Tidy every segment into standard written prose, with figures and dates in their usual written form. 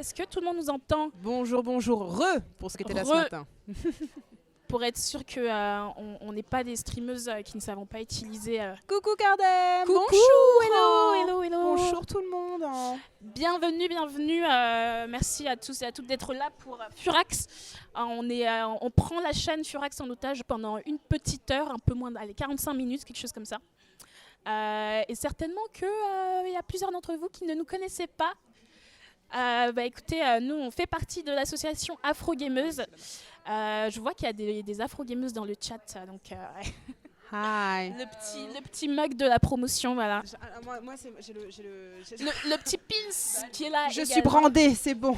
Est-ce que tout le monde nous entend? Bonjour, bonjour, pour ce qui était là ce matin. Pour être sûr qu'on n'est pas des streameuses qui ne savons pas utiliser. Coucou Cardem. Coucou, Bonjour. hello. Bonjour tout le monde. Bienvenue. Merci à tous et à toutes d'être là pour Furax. On prend la chaîne Furax en otage pendant une petite heure, un peu moins, allez, 45 minutes, quelque chose comme ça. Et certainement qu'il y a plusieurs d'entre vous qui ne nous connaissaient pas. Écoutez, nous on fait partie de l'association Afro-Gameuse. Je vois qu'il y a des Afro-Gameuses dans le chat, donc Hi. le petit mug de la promotion, voilà. Moi j'ai Le petit pins qui est là. Je suis brandée, c'est bon.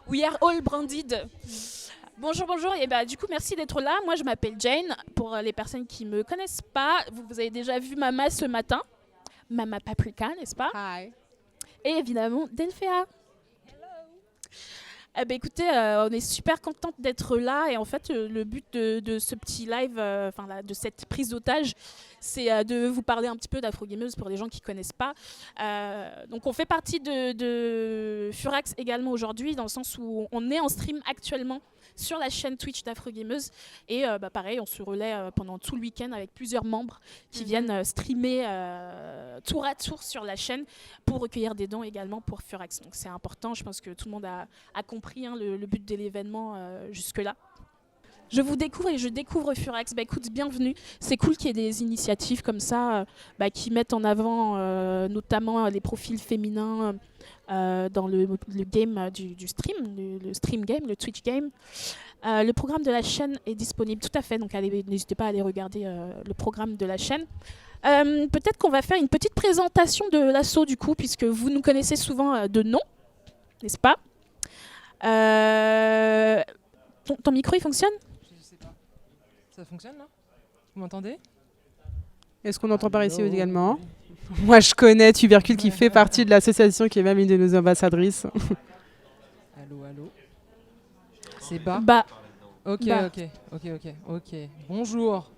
We are all branded. Bonjour, et du coup merci d'être là. Moi je m'appelle Jane, pour les personnes qui ne me connaissent pas. Vous avez déjà vu Mama ce matin, Mama Paprika, n'est-ce pas? Hi. Et évidemment Delphia. Écoutez, on est super contente d'être là et en fait le but de ce petit live, de cette prise d'otage, c'est de vous parler un petit peu d'Afro-Gameuse pour les gens qui ne connaissent pas. Donc on fait partie de Furax également aujourd'hui, dans le sens où on est en stream actuellement sur la chaîne Twitch d'Afro-Gameuse et pareil, on se relaie pendant tout le week-end avec plusieurs membres qui viennent streamer tour à tour sur la chaîne pour recueillir des dons également pour Furax. Donc c'est important, je pense que tout le monde a compris le but de l'événement jusque-là. Je vous découvre et je découvre Furax. Écoute, bienvenue. C'est cool qu'il y ait des initiatives comme ça qui mettent en avant notamment les profils féminins dans le game du stream, le stream game, le Twitch game. Le programme de la chaîne est disponible, tout à fait, donc n'hésitez pas à aller regarder le programme de la chaîne. Peut-être qu'on va faire une petite présentation de l'asso du coup, puisque vous nous connaissez souvent de nom, n'est-ce pas? Ton micro il fonctionne? Je sais pas. Ça fonctionne là? Vous m'entendez? Est-ce qu'on entend par ici également? Moi je connais Tubercule qui fait partie de l'association, qui est même une de nos ambassadrices. Allô. C'est bas? Ok. Bonjour.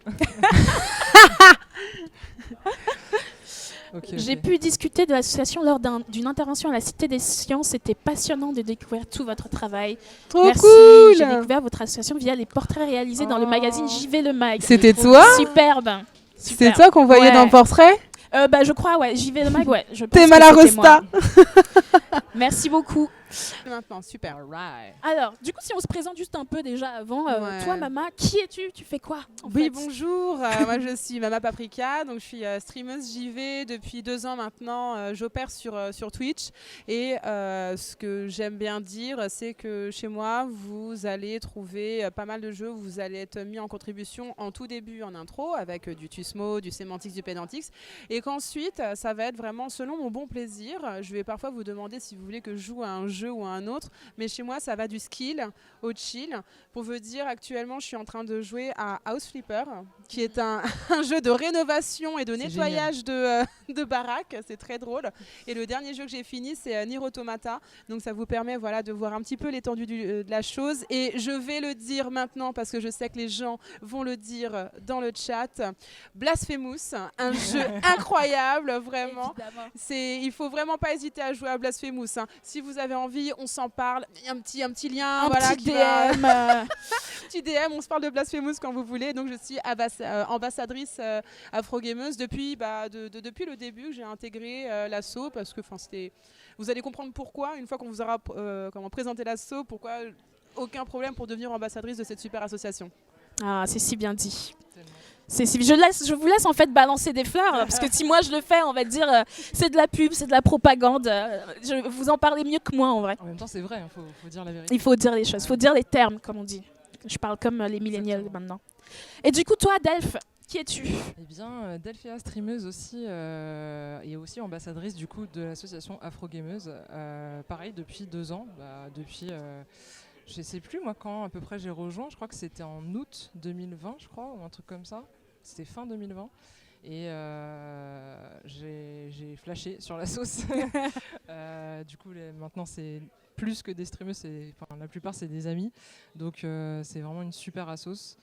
J'ai pu discuter de l'association lors d'une intervention à la Cité des Sciences. C'était passionnant de découvrir tout votre travail. Trop Merci. cool. J'ai découvert votre association via les portraits réalisés dans le magazine JV Le Mag. C'était toi? Superbe. C'est toi qu'on voyait dans le portrait? Je crois, ouais. JV Le Mag, ouais. T'es Malarosta. Merci beaucoup. Maintenant, super. Right. Alors, du coup, si on se présente juste un peu déjà avant, toi, Mama, qui es-tu? Tu fais quoi en fait? Bonjour. Moi, je suis Mama Paprika, donc je suis streameuse JV depuis 2 ans maintenant. J'opère sur Twitch et ce que j'aime bien dire, c'est que chez moi, vous allez trouver pas mal de jeux où vous allez être mis en contribution en tout début, en intro, avec du Tusmo, du Semantics, du Pedantix, et qu'ensuite, ça va être vraiment selon mon bon plaisir. Je vais parfois vous demander si vous voulez que je joue à un jeu ou à un autre, mais chez moi ça va du skill au chill. Pour vous dire, actuellement je suis en train de jouer à House Flipper, qui est un jeu de rénovation et de nettoyage de baraques. C'est très drôle. Et le dernier jeu que j'ai fini, c'est Nier Automata, donc ça vous permet de voir un petit peu l'étendue de la chose. Et je vais le dire maintenant parce que je sais que les gens vont le dire dans le chat. Blasphemous, un jeu incroyable, vraiment. Il faut vraiment pas hésiter à jouer à Blasphemous, hein. Si vous avez envie, on s'en parle. Il y a un petit lien, petit DM. Petit DM, on se parle de Blasphemous quand vous voulez. Donc je suis ambassadrice Afro-Gameuse depuis le début que j'ai intégré l'asso, parce que vous allez comprendre pourquoi une fois qu'on vous aura présenté l'asso, pourquoi aucun problème pour devenir ambassadrice de cette super association. Ah, c'est si bien dit. Je vous laisse en fait balancer des fleurs, parce que si moi je le fais, on va dire c'est de la pub, c'est de la propagande. Vous en parlez mieux que moi en vrai. En même temps, c'est vrai, faut dire la vérité. Il faut dire les choses, il faut dire les termes, comme on dit. Je parle comme les millénials maintenant. Et du coup, toi, Delph, qui es-tu? Eh bien, Delphia, streameuse aussi, et aussi ambassadrice du coup de l'association Afro-Gameuse. Pareil, depuis 2 ans. Je sais plus moi quand à peu près j'ai rejoint. Je crois que c'était en août 2020, je crois, ou un truc comme ça. C'était fin 2020. Et j'ai flashé sur la sauce. Du coup, maintenant, c'est plus que des streamers. La plupart, c'est des amis. Donc, c'est vraiment une super assos.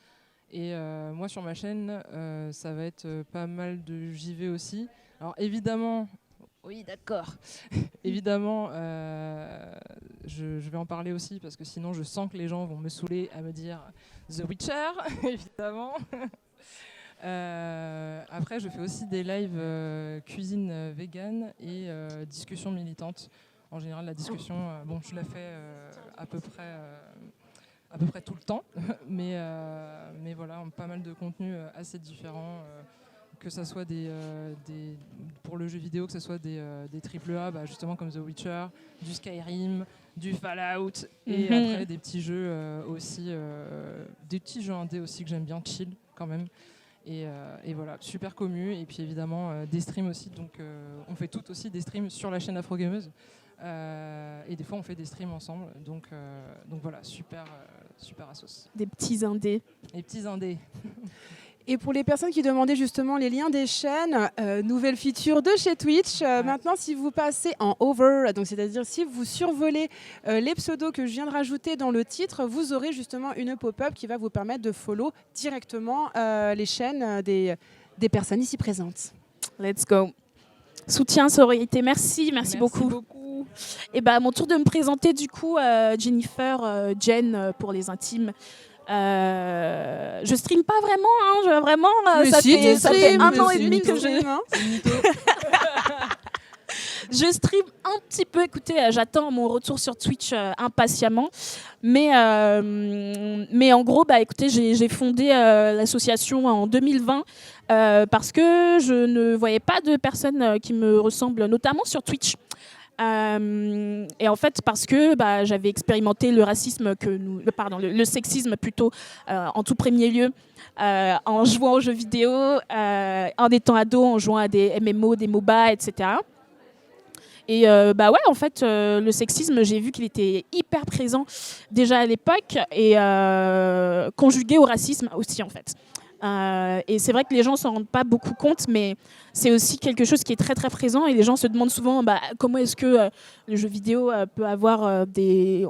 Et moi, sur ma chaîne, ça va être pas mal de JV aussi. Alors, évidemment, Oui, d'accord. Évidemment, je vais en parler aussi parce que sinon je sens que les gens vont me saouler à me dire The Witcher, évidemment. Après, je fais aussi des lives cuisine vegan et discussion militante. En général, la discussion, je la fais à peu près tout le temps, mais voilà, pas mal de contenus assez différents. Que ce soit pour le jeu vidéo, que ce soit des AAA, justement comme The Witcher, du Skyrim, du Fallout, et après des petits jeux aussi, des petits jeux indés aussi que j'aime bien, chill quand même. Et voilà, super commu. Et puis évidemment des streams aussi. Donc on fait toutes aussi des streams sur la chaîne Afrogameuse. Et des fois on fait des streams ensemble. Donc voilà, super assos. Des petits indés. Les petits indés. Et pour les personnes qui demandaient justement les liens des chaînes, nouvelle feature de chez Twitch. Maintenant, si vous passez en over, donc c'est-à-dire si vous survolez les pseudos que je viens de rajouter dans le titre, vous aurez justement une pop-up qui va vous permettre de follow directement les chaînes des personnes ici présentes. Let's go. Soutien, sororité, merci beaucoup. Et à mon tour de me présenter du coup, Jennifer, Jen pour les intimes. Je stream pas vraiment, ça fait 1 an et demi que je stream un petit peu. Écoutez, j'attends mon retour sur Twitch impatiemment, mais en gros, écoutez, j'ai fondé l'association en 2020 parce que je ne voyais pas de personnes qui me ressemblent, notamment sur Twitch. Et en fait, parce que j'avais expérimenté le racisme le sexisme plutôt en tout premier lieu en jouant aux jeux vidéo, en étant ado, en jouant à des MMO, des MOBA, etc. Et en fait, le sexisme, j'ai vu qu'il était hyper présent déjà à l'époque et conjugué au racisme aussi en fait. Et c'est vrai que les gens s'en rendent pas beaucoup compte, mais c'est aussi quelque chose qui est très très présent et les gens se demandent souvent comment est-ce que le jeu vidéo peut avoir des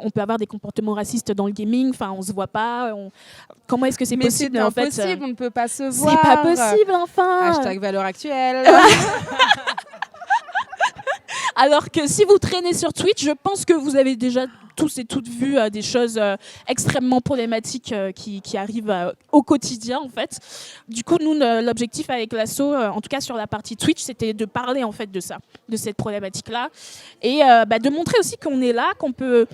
comportements racistes dans le gaming. Enfin, on se voit pas. Comment est-ce que c'est possible? C'est impossible, on ne peut pas se voir. C'est pas possible, enfin. #valeur actuelle. Alors que si vous traînez sur Twitch, je pense que vous avez déjà tous et toutes vu des choses extrêmement problématiques qui arrivent au quotidien en fait. Du coup, nous, l'objectif avec l'asso, en tout cas sur la partie Twitch, c'était de parler en fait de ça, de cette problématique-là, et de montrer aussi qu'on est là, qu'on peut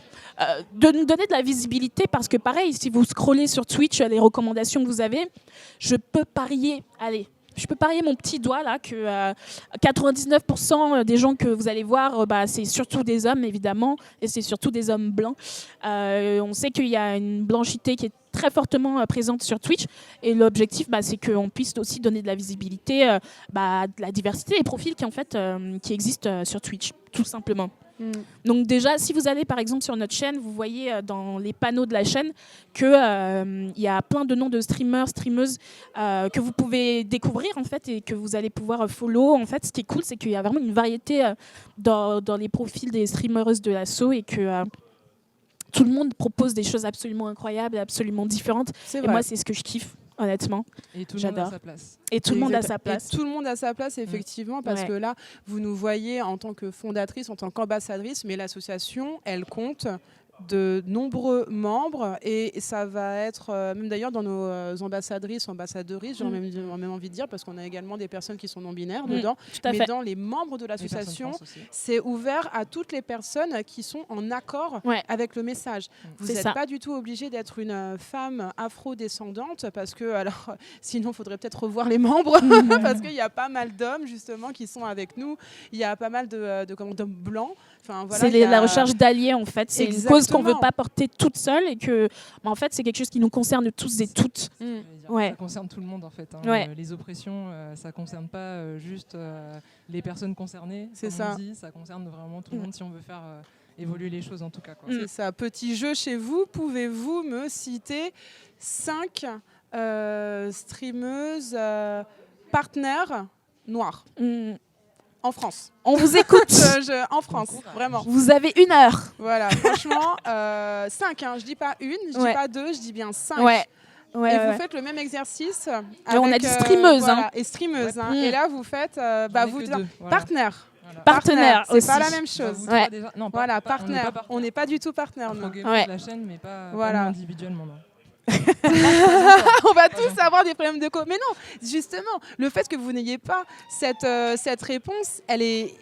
de nous donner de la visibilité, parce que pareil, si vous scrollez sur Twitch les recommandations que vous avez, je peux parier mon petit doigt là que 99% des gens que vous allez voir, c'est surtout des hommes évidemment, et c'est surtout des hommes blancs. On sait qu'il y a une blanchité qui est très fortement présente sur Twitch, et l'objectif c'est qu'on puisse aussi donner de la visibilité, de la diversité des profils qui existent sur Twitch, tout simplement. Donc déjà, si vous allez par exemple sur notre chaîne, vous voyez dans les panneaux de la chaîne qu'il y a plein de noms de streamers, streameuses que vous pouvez découvrir en fait, et que vous allez pouvoir follow. En fait, ce qui est cool, c'est qu'il y a vraiment une variété dans les profils des streameuses de l'asso, et que tout le monde propose des choses absolument incroyables et absolument différentes. Et moi, c'est ce que je kiffe. Honnêtement, et tout le monde a sa place. Et tout le monde a sa place. Et tout le monde a sa place, effectivement, parce que là, vous nous voyez en tant que fondatrice, en tant qu'ambassadrice, mais l'association, elle compte de nombreux membres, et ça va être, même d'ailleurs dans nos ambassadrices, j'ai même envie de dire, parce qu'on a également des personnes qui sont non-binaires dedans, mais dans les membres de l'association, c'est ouvert à toutes les personnes qui sont en accord avec le message. Vous n'êtes pas du tout obligé d'être une femme afro-descendante, parce que, alors, sinon, il faudrait peut-être revoir les membres, parce qu'il y a pas mal d'hommes, justement, qui sont avec nous. Il y a pas mal d'hommes blancs. Enfin, voilà, c'est la recherche d'alliés, en fait. C'est une cause qu'on ne veut pas porter toute seule, et que, en fait, c'est quelque chose qui nous concerne tous et toutes. Ça concerne tout le monde, en fait. Les oppressions, ça ne concerne pas juste les personnes concernées. C'est ça. Ça concerne vraiment tout le monde si on veut faire évoluer les choses, en tout cas. C'est ça. Petit jeu chez vous. Pouvez-vous me citer 5 streameuses partenaires noires en France? On vous écoute. En France, vraiment. Vous avez 1 heure. Voilà, franchement, 5, je dis pas une, je dis pas 2, je dis bien 5. Vous faites le même exercice. On a dit streameuse. Et streameuse. Et là, vous faites vous partenaire. Voilà. Partenaire C'est aussi. pas la même Bah, chose. vous Ouais. trois, déjà. Non, Voilà, on n'est pas partenaire. On n'est pas du tout partenaire. non. Afro Gameuse, Ouais. la chaîne, mais pas Voilà. nous individuellement. Non. On va tous avoir des problèmes de co. Mais non, justement, le fait que vous n'ayez pas cette réponse, elle est.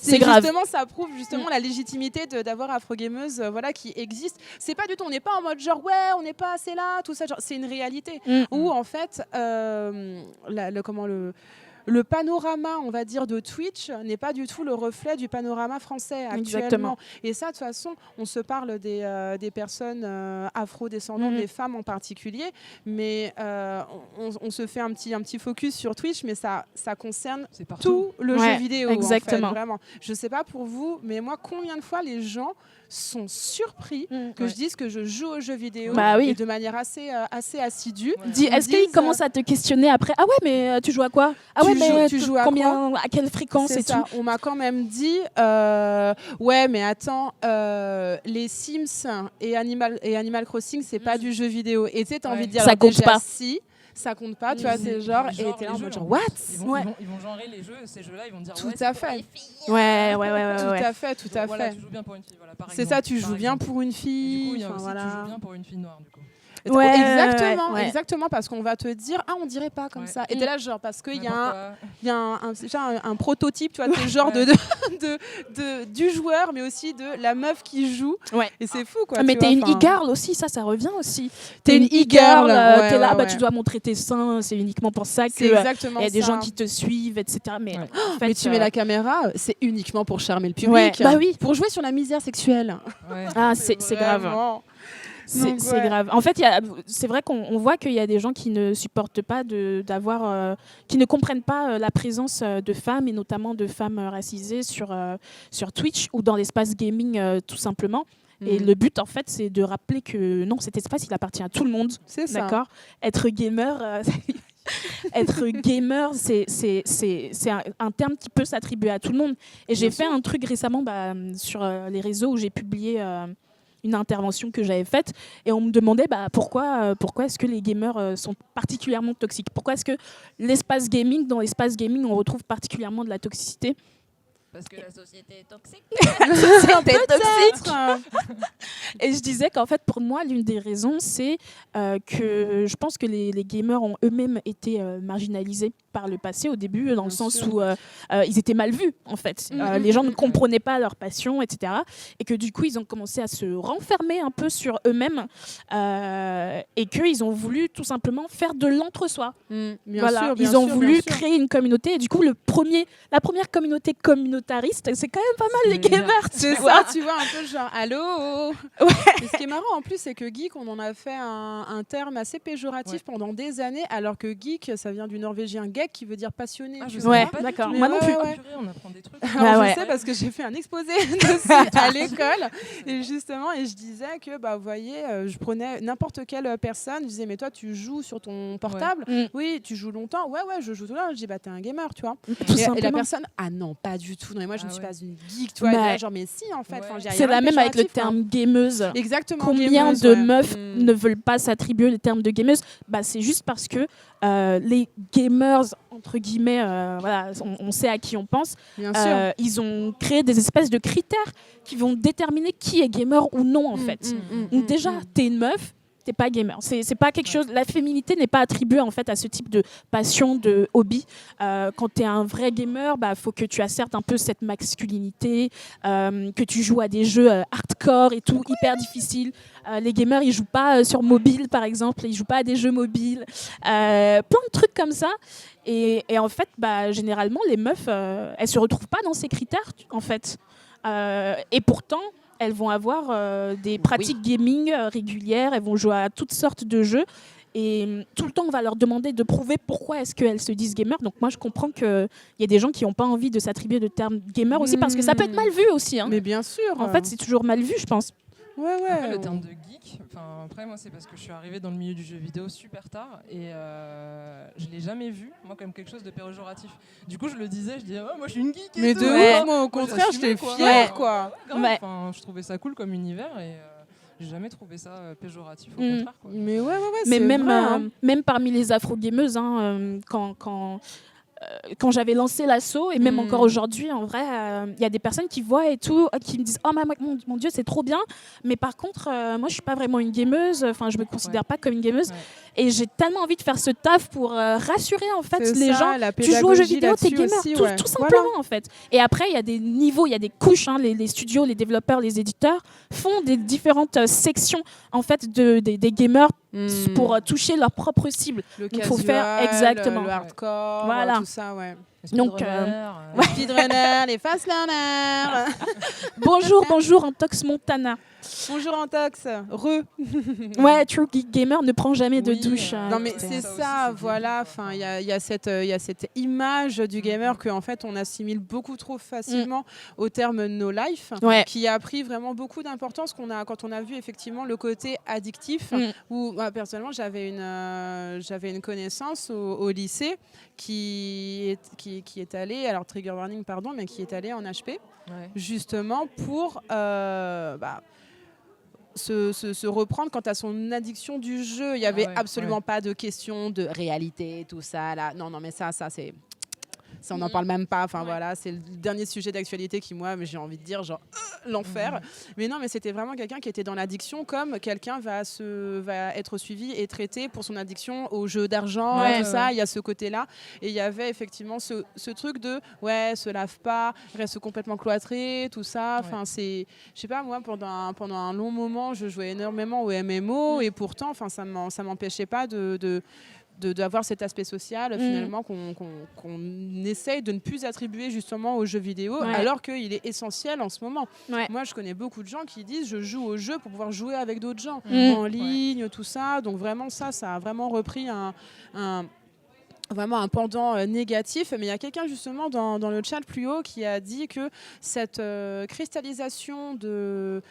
C'est grave. Justement, ça prouve justement la légitimité d'avoir Afrogameuse voilà, qui existe. C'est pas du tout, on n'est pas en mode genre ouais, on n'est pas assez là, tout ça. C'est une réalité où en fait, le panorama, on va dire, de Twitch n'est pas du tout le reflet du panorama français actuellement. Exactement. Et ça, de toute façon, on se parle des personnes afro-descendantes, des femmes en particulier, mais on se fait un petit focus sur Twitch, mais ça concerne C'est partout. tout le Ouais, jeu vidéo. exactement. En fait, vraiment. Je sais pas pour vous, mais moi, combien de fois les gens sont surpris que je dise que je joue aux jeux vidéo Bah oui. et de manière assez assidue. Dis, est-ce qu'ils disent, commencent à te questionner après? Ah ouais, mais tu joues à quoi? Ah ouais, mais tu joues à combien, à quelle fréquence C'est et ça. tout? On m'a quand même dit ouais, mais attends, les Sims et Animal Crossing, c'est pas du jeu vidéo. Et tu sais, t'as envie de dire Ça alors, compte déjà, pas. Si, ça compte pas, tu vois, c'est genre, et t'es là en mode genre, what? Ils vont genrer les jeux, ces jeux-là, ils vont dire Tout ouais, à c'est pour fait. les filles. Ouais. Tout à fait, tout à Voilà, fait. tu joues bien pour une fille, voilà, par C'est exemple, ça, tu par joues bien exemple. pour une Et du coup, fille. il y a aussi, voilà. tu joues bien pour une fille noire, du coup. Ouais, Exactement, ouais. exactement, parce qu'on va te dire, ah, on dirait pas comme Ouais. ça. Et t'es là, genre, parce qu'il y a Pourquoi il y a un prototype, tu vois, t'es genre du joueur, mais aussi de la meuf qui joue. Ouais. Et c'est fou, quoi. Ah, mais tu t'es vois, une enfin, e-girl aussi, ça revient aussi. T'es une e-girl, ouais, t'es là, ouais, bah, ouais. tu dois montrer tes seins, c'est uniquement pour ça c'est que exactement il y a des ça. gens qui te suivent, etc. Mais Ouais. en fait, Mais tu mets la caméra, c'est uniquement pour charmer le public. Ouais, bah oui. Pour jouer sur la misère sexuelle. Ouais. Ah, c'est grave. Vraiment. C'est Donc, c'est ouais. grave. En fait, c'est vrai qu'on voit qu'il y a des gens qui ne supportent pas qui ne comprennent pas la présence de femmes et notamment de femmes racisées sur Twitch ou dans l'espace gaming tout simplement. Et le but, en fait, c'est de rappeler que non, cet espace, il appartient à tout le monde. C'est ça. D'accord. Être gamer, être gamer, c'est un terme qui peut s'attribuer à tout le monde. Et j'ai fait un truc récemment sur les réseaux où j'ai publié une intervention que j'avais faite et on me demandait pourquoi est-ce que les gamers sont particulièrement toxiques. Pourquoi est-ce que dans l'espace gaming, on retrouve particulièrement de la toxicité. Parce que la société est toxique. C'est un peu toxique. Peut-être. Et je disais qu'en fait, pour moi, l'une des raisons, c'est que je pense que les gamers ont eux-mêmes été marginalisés par le passé, au début, dans le sens où ils étaient mal vus, en fait. Les gens ne comprenaient pas leur passion, etc. Et que du coup, ils ont commencé à se renfermer un peu sur eux-mêmes et qu'ils ont voulu tout simplement faire de l'entre-soi. Voilà. Ils ont voulu créer une communauté. Et du coup, la première communauté communautariste, c'est quand même pas mal les gamers. C'est tu ça, vois. tu vois, un peu genre, allô. Ouais. Et ce qui est marrant en plus, c'est que geek, on en a fait un terme assez péjoratif pendant des années, alors que geek, ça vient du norvégien geek, qui veut dire passionné. Ah, tu je vois. Ouais, savais pas du d'accord. tout. Moi non plus. Ouais. Purée, on apprend des trucs. Alors, Ouais. je sais parce que j'ai fait un exposé dessus à l'école et justement et je disais que vous voyez je prenais n'importe quelle personne, je disais mais toi tu joues sur ton portable oui tu joues longtemps ouais je joue tout le temps, je dis t'es un gamer tu vois Tout et la simplement. personne ah non pas du tout non mais moi je ne suis pas une geek tu vois Ouais. et là, genre mais si en fait Ouais. enfin, C'est la même avec le péjoratif, terme gameuse. exactement Combien gameuse, de ouais. meufs ne veulent pas s'attribuer le terme de gameuse? C'est juste parce que les gamers, entre guillemets, voilà, on sait à qui on pense, bien sûr ils ont créé des espèces de critères qui vont déterminer qui est gamer ou non, en fait. Donc déjà, t'es une meuf, t'es pas gamer. C'est pas quelque chose. La féminité n'est pas attribuée en fait à ce type de passion, de hobby. Quand t'es un vrai gamer, faut que tu assertes un peu cette masculinité, que tu joues à des jeux hardcore et tout, hyper difficiles. Les gamers, ils jouent pas sur mobile, par exemple. Ils jouent pas à des jeux mobiles. Plein de trucs comme ça. Et en fait, généralement, les meufs, elles se retrouvent pas dans ces critères, en fait. Et pourtant, elles vont avoir des pratiques gaming régulières, elles vont jouer à toutes sortes de jeux. Et tout le temps, on va leur demander de prouver pourquoi est-ce qu'elles se disent gamer. Donc moi, je comprends qu'il y a des gens qui n'ont pas envie de s'attribuer le terme gamer aussi, parce que ça peut être mal vu aussi. Hein. mais bien sûr En fait, c'est toujours mal vu, je pense. Après, le terme de geek, après moi c'est parce que je suis arrivée dans le milieu du jeu vidéo super tard et je l'ai jamais vu moi comme quelque chose de péjoratif. Du coup je le disais, je disais oh, moi je suis une geek. mais et de tout. ouf, moi au Moi, contraire j'assumais, j'étais quoi. fière quoi Grave, Ouais. je trouvais ça cool comme univers et j'ai jamais trouvé ça péjoratif au Mm. contraire. Quoi. mais ouais Mais c'est même, vrai, hein. même parmi les afro-gameuses, hein, quand quand j'avais lancé l'assaut, et même encore aujourd'hui, en vrai, il y a des personnes qui voient et tout, qui me disent « Oh mon Dieu, c'est trop bien !» Mais par contre, moi, je suis pas vraiment une gameuse. Enfin, je me considère pas comme une gameuse. Ouais. Et j'ai tellement envie de faire ce taf pour rassurer, en fait, C'est les ça, gens. la Tu joues aux jeux pédagogie vidéo, t'es là-dessus gamer, aussi, tout, ouais. tout simplement, en fait. Et après, il y a des niveaux, il y a des couches. Hein, les studios, les développeurs, les éditeurs font des différentes sections, en fait, des gamers pour toucher leur propre cible. Le Donc, casual, faut faire exactement. le hardcore, Voilà. tout ça, ouais. Les Donc, speedrunners, Les speedrunners, les fast learners. bonjour, Antox Montana. Bonjour Antox, Ouais, True Geek Gamer ne prend jamais de Oui, douche. Non mais c'est c'est ça aussi, ça, c'est voilà. débile, Enfin, il y a cette image du gamer que en fait on assimile beaucoup trop facilement au terme no life, Ouais. qui a pris vraiment beaucoup d'importance quand on a vu effectivement le côté addictif. Où personnellement j'avais une connaissance au lycée qui est allée, alors trigger warning pardon, mais qui est allée en HP ouais. justement pour se reprendre quant à son addiction du jeu. Il n'y avait absolument pas de question de réalité, tout ça. Là. Non, mais ça c'est... Ça, on n'en parle même pas. Enfin, voilà, c'est le dernier sujet d'actualité qui, moi, j'ai envie de dire, genre, l'enfer. Mais non, mais c'était vraiment quelqu'un qui était dans l'addiction, comme quelqu'un va être suivi et traité pour son addiction aux jeux d'argent, tout ça. Il y a ce côté-là. Et il y avait effectivement ce truc de, se lave pas, reste complètement cloîtré, tout ça. Enfin, je sais pas, moi, pendant un long moment, je jouais énormément au MMO et pourtant, ça m'empêchait pas d'avoir cet aspect social finalement qu'on essaye de ne plus attribuer justement aux jeux vidéo alors qu'il est essentiel en ce moment. Moi je connais beaucoup de gens qui disent je joue au jeu pour pouvoir jouer avec d'autres gens en ligne, tout ça, donc vraiment ça a vraiment repris vraiment un pendant négatif, mais il y a quelqu'un justement dans le chat plus haut qui a dit que cette cristallisation de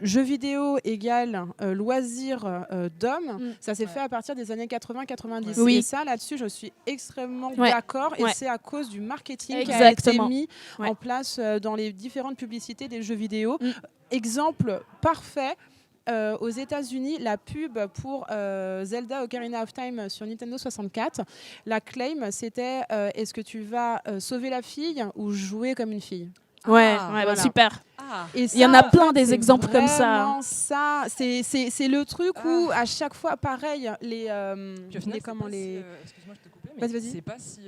jeux vidéo égale loisir d'hommes, ça s'est fait à partir des années 80-90. Et ça, là-dessus, je suis extrêmement d'accord. Et c'est à cause du marketing qui a été mis en place dans les différentes publicités des jeux vidéo. Exemple parfait. Aux États-Unis, la pub pour Zelda Ocarina of Time sur Nintendo 64, la claim c'était est-ce que tu vas sauver la fille ou jouer comme une fille? Voilà. Super. Et il y en a plein des exemples comme ça. C'est le truc où à chaque fois, pareil, excuse-moi, je te coupais, mais vas-y. c'est pas si.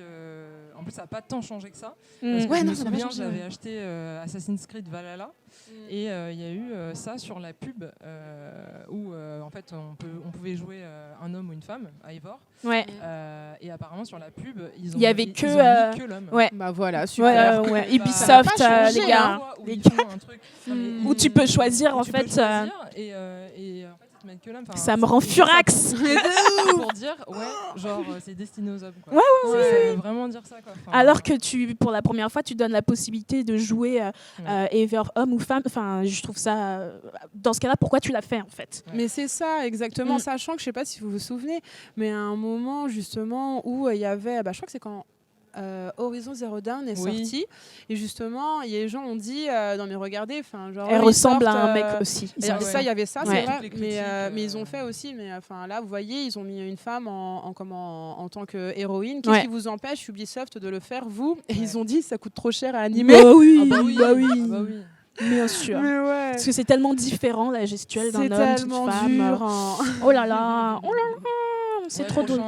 En plus, ça n'a pas tant changé que ça. Ouais, je me souviens, j'avais acheté Assassin's Creed Valhalla et il y a eu ça sur la pub où en fait on pouvait jouer un homme ou une femme, Ivor. Et apparemment sur la pub, il y avait que l'homme. Bah voilà, super. Ubisoft, les gars. Un truc, où tu peux choisir en fait. Et en fait, ils te mettent que l'homme. Ça me rend furax. Pour dire, genre c'est destiné aux hommes. Quoi. Ça veut vraiment dire ça. Quoi. Alors que pour la première fois, tu donnes la possibilité de jouer ever homme ou femme. Enfin, je trouve ça. Dans ce cas-là, pourquoi tu l'as fait en fait? Mais c'est ça, exactement. Sachant que je sais pas si vous vous souvenez, mais à un moment justement où il y avait, je crois que c'est quand Horizon Zero Dawn est sorti et justement les gens ont dit non mais regardez, genre elle ressemble à un mec aussi. Il y avait ça, c'est vrai, mais ils ont fait aussi, mais là vous voyez, ils ont mis une femme en tant que héroïne. Qu'est-ce qui vous empêche Ubisoft de le faire vous? Et ils ont dit ça coûte trop cher à animer. Bah oui. Bien sûr. Parce que c'est tellement différent la gestuelle d'un homme, d'une femme. Dur, Oh là là. C'est trop drôle.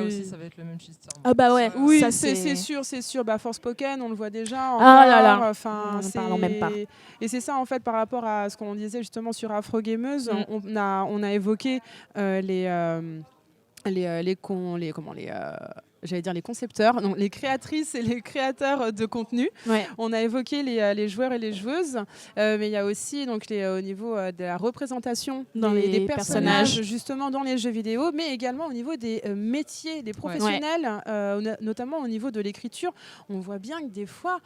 Aussi, ça va être le même système. Ah bah ouais. Oui, ça, c'est sûr. Forspoken, on le voit déjà. Ah là là. Enfin, parlons même pas. Et c'est ça en fait par rapport à ce qu'on disait justement sur Afrogameuse. On a évoqué j'allais dire les concepteurs, non, les créatrices et les créateurs de contenu. On a évoqué les joueurs et les joueuses, mais il y a aussi donc au niveau de la représentation des personnages justement dans les jeux vidéo, mais également au niveau des métiers, des professionnels, notamment au niveau de l'écriture. On voit bien que des fois,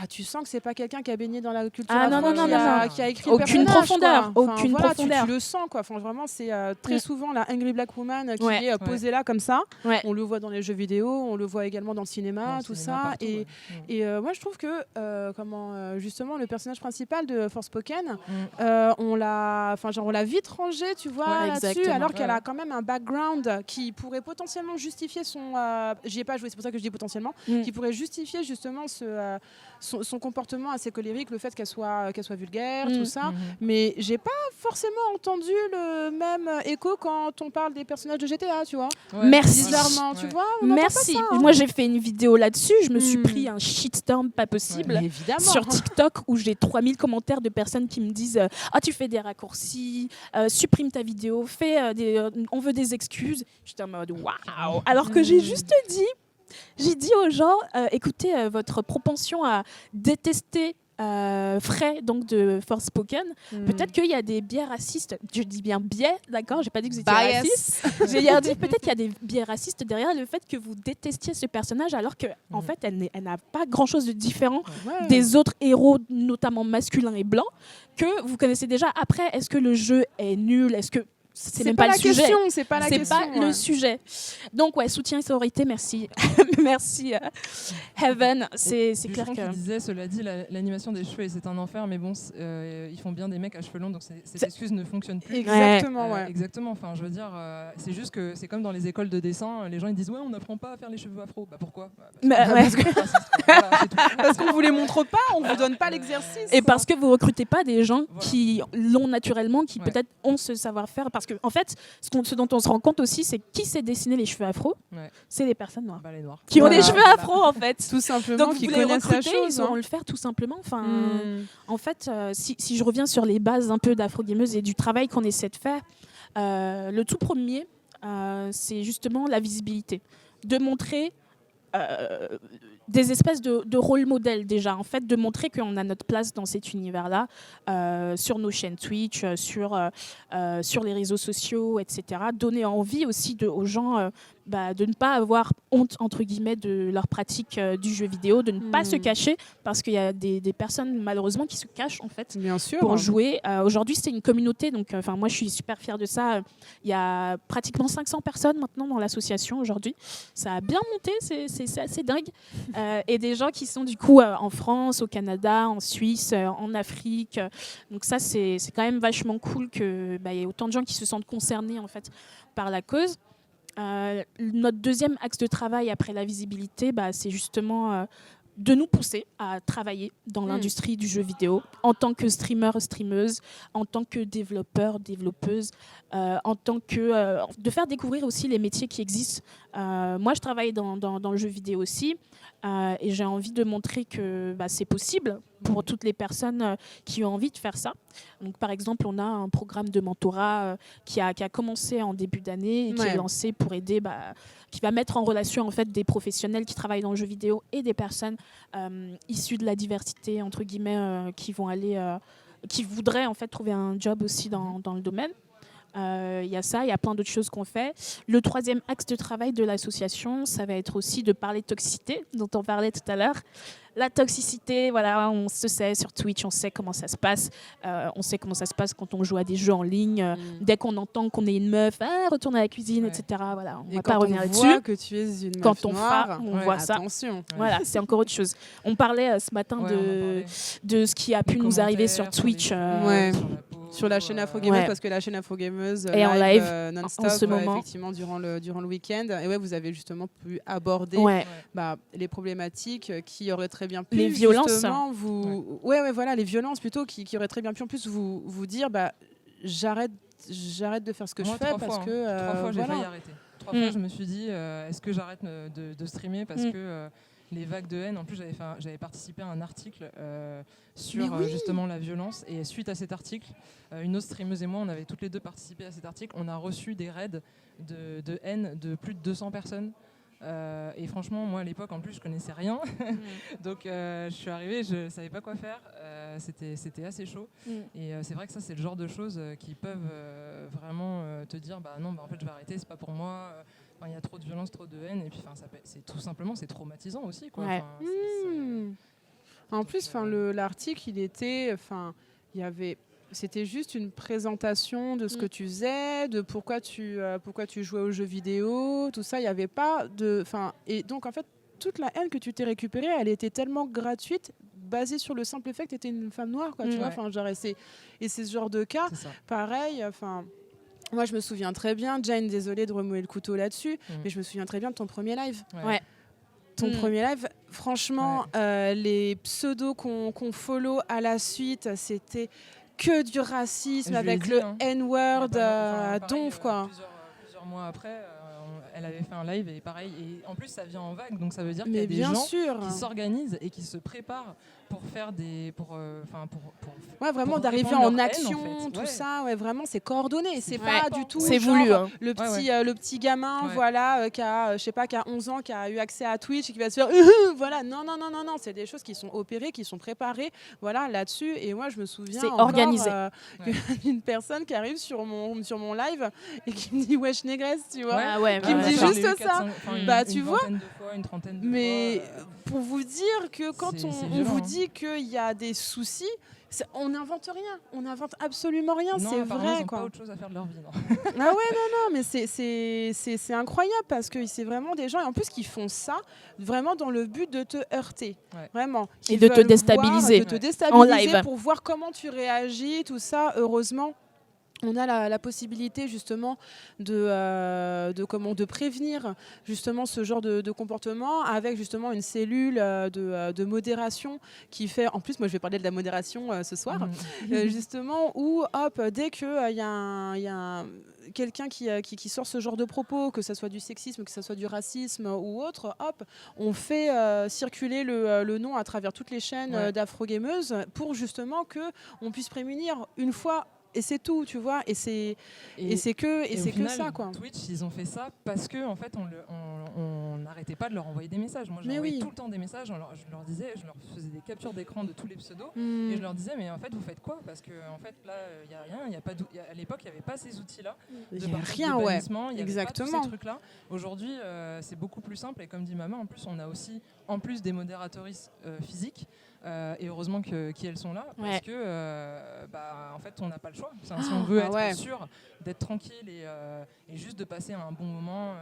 tu sens que c'est pas quelqu'un qui a baigné dans la culture Ah, non, afro, non, qui non, a- non. qui a écrit Aucune le personnage, profondeur, quoi. Enfin, aucune voilà, profondeur. Tu le sens, quoi. Enfin, vraiment, c'est très souvent la Angry Black Woman qui Ouais. est posée là comme ça. Ouais. On le voit dans les jeux vidéo, on le voit également dans le cinéma, tout ça. Partout, Et, ouais. et moi, je trouve que justement, le personnage principal de Forspoken, on l'a vite rangé, tu vois, Ouais, là-dessus, exactement. alors qu'elle a quand même un background qui pourrait potentiellement justifier son. J'y ai pas joué, c'est pour ça que je dis potentiellement, qui pourrait justifier justement son comportement assez colérique, le fait qu'elle soit vulgaire, tout ça. Mais j'ai pas forcément entendu le même écho quand on parle des personnages de GTA, tu vois. Merci. Bizarrement, tu vois. On n'entend Merci. pas ça, hein. Moi, j'ai fait une vidéo là-dessus. Je me suis pris un shitstorm pas possible. Mais évidemment. Sur TikTok, où j'ai 3000 commentaires de personnes qui me disent tu fais des raccourcis, supprime ta vidéo, on veut des excuses. J'étais en mode waouh. Alors que j'ai dit aux gens écoutez, votre propension à détester Frais donc de Forspoken, peut-être qu'il y a des biais racistes, je dis bien biais, d'accord, j'ai pas dit que vous étiez raciste, j'ai dit peut-être qu'il y a des biais racistes derrière le fait que vous détestiez ce personnage alors que en fait elle n'a pas grand chose de différent des autres héros, notamment masculins et blancs, que vous connaissez déjà. Après, est-ce que le jeu est nul, est-ce que c'est même pas le sujet. C'est pas la question. C'est pas le sujet. Donc ouais, soutien et sororité, merci. Merci Heaven. C'est clair que... disait, cela dit, l'animation des cheveux, c'est un enfer, mais bon, ils font bien des mecs à cheveux longs, donc cette excuse ne fonctionne plus. Exactement, ouais. Exactement, enfin, je veux dire, c'est juste que c'est comme dans les écoles de dessin, les gens ils disent ouais, on n'apprend pas à faire les cheveux afro. Bah pourquoi Parce qu'on vous les montre pas, on vous donne pas l'exercice. Et parce que vous recrutez pas des gens qui l'ont naturellement, qui peut-être ont ce savoir-faire. Parce que en fait, ce dont on se rend compte aussi, c'est qui sait dessiner les cheveux afro. C'est les personnes noires. Les noirs. Qui ont des cheveux afro en fait. Tout simplement. Donc qui vous les connaissent la recrutez, chose. ils sauront le faire tout simplement. Enfin, en fait, si je reviens sur les bases un peu d'Afro-Gameuse et du travail qu'on essaie de faire, le tout premier, c'est justement la visibilité. De montrer des espèces de rôle modèles déjà, en fait, de montrer qu'on a notre place dans cet univers-là, sur nos chaînes Twitch, sur les réseaux sociaux, etc. Donner envie aussi aux gens de ne pas avoir honte, entre guillemets, de leur pratique du jeu vidéo, de ne pas se cacher, parce qu'il y a des personnes, malheureusement, qui se cachent, en fait, bien sûr, pour jouer. Aujourd'hui, c'est une communauté, donc moi, je suis super fière de ça. Il y a pratiquement 500 personnes maintenant dans l'association aujourd'hui. Ça a bien monté, c'est assez dingue. Et des gens qui sont, du coup, en France, au Canada, en Suisse, en Afrique. Donc ça, c'est quand même vachement cool qu'il y ait autant de gens qui se sentent concernés, en fait, par la cause. Notre deuxième axe de travail après la visibilité, c'est justement de nous pousser à travailler dans l'industrie du jeu vidéo en tant que streamer, streameuse, en tant que développeur, développeuse, en tant que de faire découvrir aussi les métiers qui existent. Moi, je travaille dans le jeu vidéo aussi, et j'ai envie de montrer que c'est possible pour toutes les personnes qui ont envie de faire ça. Donc, par exemple, on a un programme de mentorat qui a commencé en début d'année et qui est lancé pour aider, qui va mettre en relation en fait des professionnels qui travaillent dans le jeu vidéo et des personnes issues de la diversité, entre guillemets, qui voudraient en fait trouver un job aussi dans le domaine. Il y a ça, il y a plein d'autres choses qu'on fait. Le troisième axe de travail de l'association, ça va être aussi de parler de toxicité, dont on parlait tout à l'heure. La toxicité, voilà, on se sait sur Twitch, on sait comment ça se passe. On sait comment ça se passe quand on joue à des jeux en ligne. Dès qu'on entend qu'on est une meuf, retourne à la cuisine, etc. Voilà, on ne va pas revenir là-dessus. Quand on voit que tu es une meuf noire, on voit ça. Attention. Voilà, c'est encore autre chose. On parlait ce matin de ce qui a pu nous arriver sur Twitch. Sur la chaîne Afro-Gameuse, parce que la chaîne Afro-Gameuse est en live non-stop en ce moment. Effectivement durant le week-end. Et vous avez justement pu aborder les problématiques qui auraient très bien pu les violences, voilà, les violences plutôt qui auraient très bien pu en plus vous dire j'arrête de faire ce que je fais parce que 3 fois j'ai failli arrêter. 3 fois je me suis dit est-ce que j'arrête de streamer parce que les vagues de haine. En plus, j'avais participé à un article sur justement la violence. Et suite à cet article, une autre streameuse et moi, on avait toutes les deux participé à cet article. On a reçu des raids de haine de plus de 200 personnes. Et franchement, moi à l'époque, en plus, je connaissais rien. Donc, je suis arrivée, je ne savais pas quoi faire. C'était assez chaud. Et c'est vrai que ça, c'est le genre de choses qui peuvent vraiment te dire non, en fait, je vais arrêter, c'est pas pour moi. Il y a trop de violence, trop de haine, et puis c'est tout simplement, c'est traumatisant aussi, quoi. En plus, l'article, il était, il y avait, c'était juste une présentation de ce que tu faisais, de pourquoi tu jouais aux jeux vidéo, tout ça. Il n'y avait pas de, et donc en fait, toute la haine que tu t'es récupérée, elle était tellement gratuite, basée sur le simple fait que tu étais une femme noire, quoi. Tu vois, et c'est ce genre de cas, pareil, moi, je me souviens très bien, Jane, désolée de remuer le couteau là-dessus, mais je me souviens très bien de ton premier live. Ouais. Ton premier live, franchement, les pseudos qu'on follow à la suite, c'était que du racisme avec le N-word, donf, quoi. Plusieurs mois après, elle avait fait un live et pareil. Et en plus, ça vient en vague, donc ça veut dire qu'il y Mais a des bien gens sûr. qui s'organisent et qui se préparent pour faire des, vraiment pour d'arriver répandre en leur action, haine, en fait. tout ça, vraiment c'est coordonné, c'est pas du tout c'est genre, voulu, hein. le petit gamin qui a je sais pas, qui a 11 ans, qui a eu accès à Twitch et qui va se faire voilà, non, c'est des choses qui sont opérées, qui sont préparées, voilà, là-dessus. Et moi je me souviens c'est organisé. d'une personne qui arrive sur mon live et qui me dit wesh négresse, tu vois, qui me dit ça. juste ça, tu vois, une trentaine de mais fois, pour vous dire que quand on vous dit qu'il y a des soucis, on n'invente rien, on n'invente absolument rien, non, c'est vrai, ils ont quoi. pas autre chose à faire de leur vie, non. Ah ouais, non, mais c'est incroyable parce que c'est vraiment des gens, et en plus qui font ça vraiment dans le but de te heurter, vraiment, et de te déstabiliser, en live, pour voir comment tu réagis, tout ça. Heureusement, on a la possibilité justement de prévenir justement ce genre de comportement avec justement une cellule de modération qui fait, en plus moi je vais parler de la modération ce soir, justement où dès qu'il y a quelqu'un qui sort ce genre de propos, que ce soit du sexisme, que ce soit du racisme ou autre, on fait circuler le nom à travers toutes les chaînes d'afro-gameuses pour justement qu'on puisse prémunir une fois. Et c'est tout, tu vois, et c'est que ça, quoi. Twitch, ils ont fait ça parce que en fait, on n'arrêtait pas de leur envoyer des messages. Moi, j'envoyais tout le temps des messages. Je leur faisais des captures d'écran de tous les pseudos et je leur disais, mais en fait, vous faites quoi? Parce que en fait, là, il y a rien, à l'époque, il n'y avait pas ces outils-là. Il n'y a rien, exactement. Pas tous ces trucs-là. Aujourd'hui, c'est beaucoup plus simple. Et comme dit Mama, en plus, on a aussi, en plus des modératrices physiques. Et heureusement qu'elles sont là parce que en fait on n'a pas le choix. Si on veut être sûr d'être tranquille et juste de passer un bon moment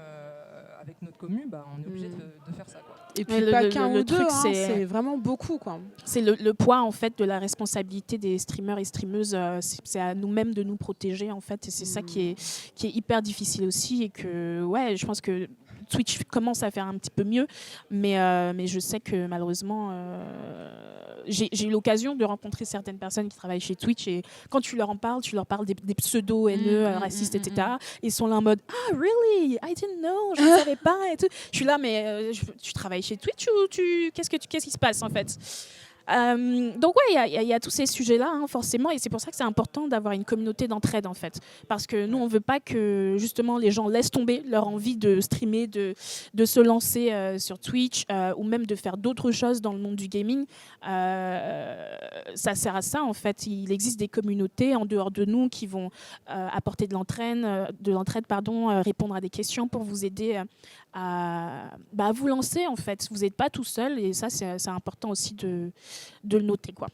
avec notre commu, on est obligé de faire ça, quoi. Et puis pas qu'un ou deux, c'est vraiment beaucoup, quoi. C'est le poids en fait de la responsabilité des streamers et streameuses. C'est à nous-mêmes de nous protéger en fait, et c'est ça qui est hyper difficile aussi, et que je pense que Twitch commence à faire un petit peu mieux, mais je sais que malheureusement, j'ai eu l'occasion de rencontrer certaines personnes qui travaillent chez Twitch, et quand tu leur en parles, des pseudos haineux, racistes, etc. Ils sont là en mode « Ah, really? I didn't know, je ne savais pas. » et tout. Je suis là, mais tu travailles chez Twitch ou qu'est-ce qui se passe en fait? Donc il y a tous ces sujets-là, forcément, et c'est pour ça que c'est important d'avoir une communauté d'entraide en fait, parce que nous on veut pas que justement les gens laissent tomber leur envie de streamer, de se lancer sur Twitch ou même de faire d'autres choses dans le monde du gaming. Ça sert à ça en fait. Il existe des communautés en dehors de nous qui vont apporter de l'entraide, répondre à des questions pour vous aider à vous lancer en fait. Vous n'êtes pas tout seul, et ça c'est important aussi de le noter, quoi.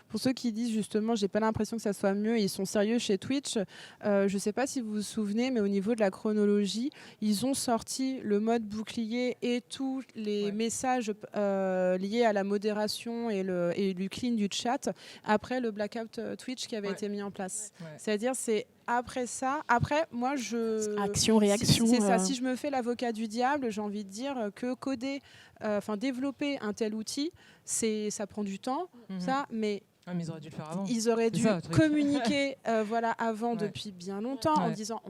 Pour ceux qui disent justement j'ai pas l'impression que ça soit mieux, ils sont sérieux chez Twitch, je sais pas si vous vous souvenez, mais au niveau de la chronologie, ils ont sorti le mode bouclier et tous les messages liés à la modération et le clean du chat après le blackout Twitch qui avait été mis en place. C'est-à-dire c'est après ça, moi action-réaction. C'est ça, si je me fais l'avocat du diable, j'ai envie de dire que développer un tel outil, ça prend du temps, mais ils auraient dû le faire avant. Ils auraient dû communiquer avant depuis bien longtemps en disant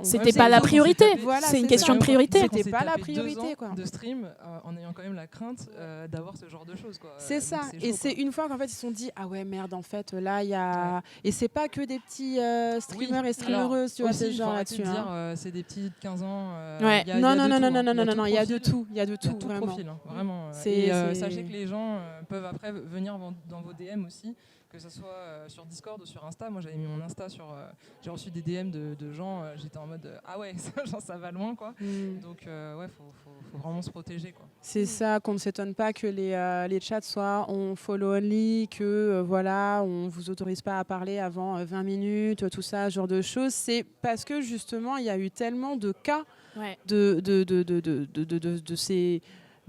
c'était pas la priorité. C'est une question de priorité. C'était pas la priorité, quoi. De stream en ayant quand même la crainte d'avoir ce genre de choses, quoi. C'est ça. Et c'est une fois qu'en fait ils se sont dit ah ouais merde, en fait là il y a et c'est pas que des petits streamers et streamereuses, tu vois, ces gens là-dessus. C'est des petits de 15 ans. Non, il y a de tout, vraiment. Profil, vraiment. Et sachez que les gens peuvent après venir dans vos DM aussi que ce soit sur Discord ou sur Insta. Moi, j'avais mis mon Insta j'ai reçu des DM de gens, j'étais en mode ah ouais, genre, ça va loin, quoi. Donc, ouais, faut vraiment se protéger, quoi. C'est ça, qu'on ne s'étonne pas que les chats soient en follow only, que voilà, on vous autorise pas à parler avant 20 minutes, tout ça, ce genre de choses. C'est parce que justement, il y a eu tellement de cas de ces...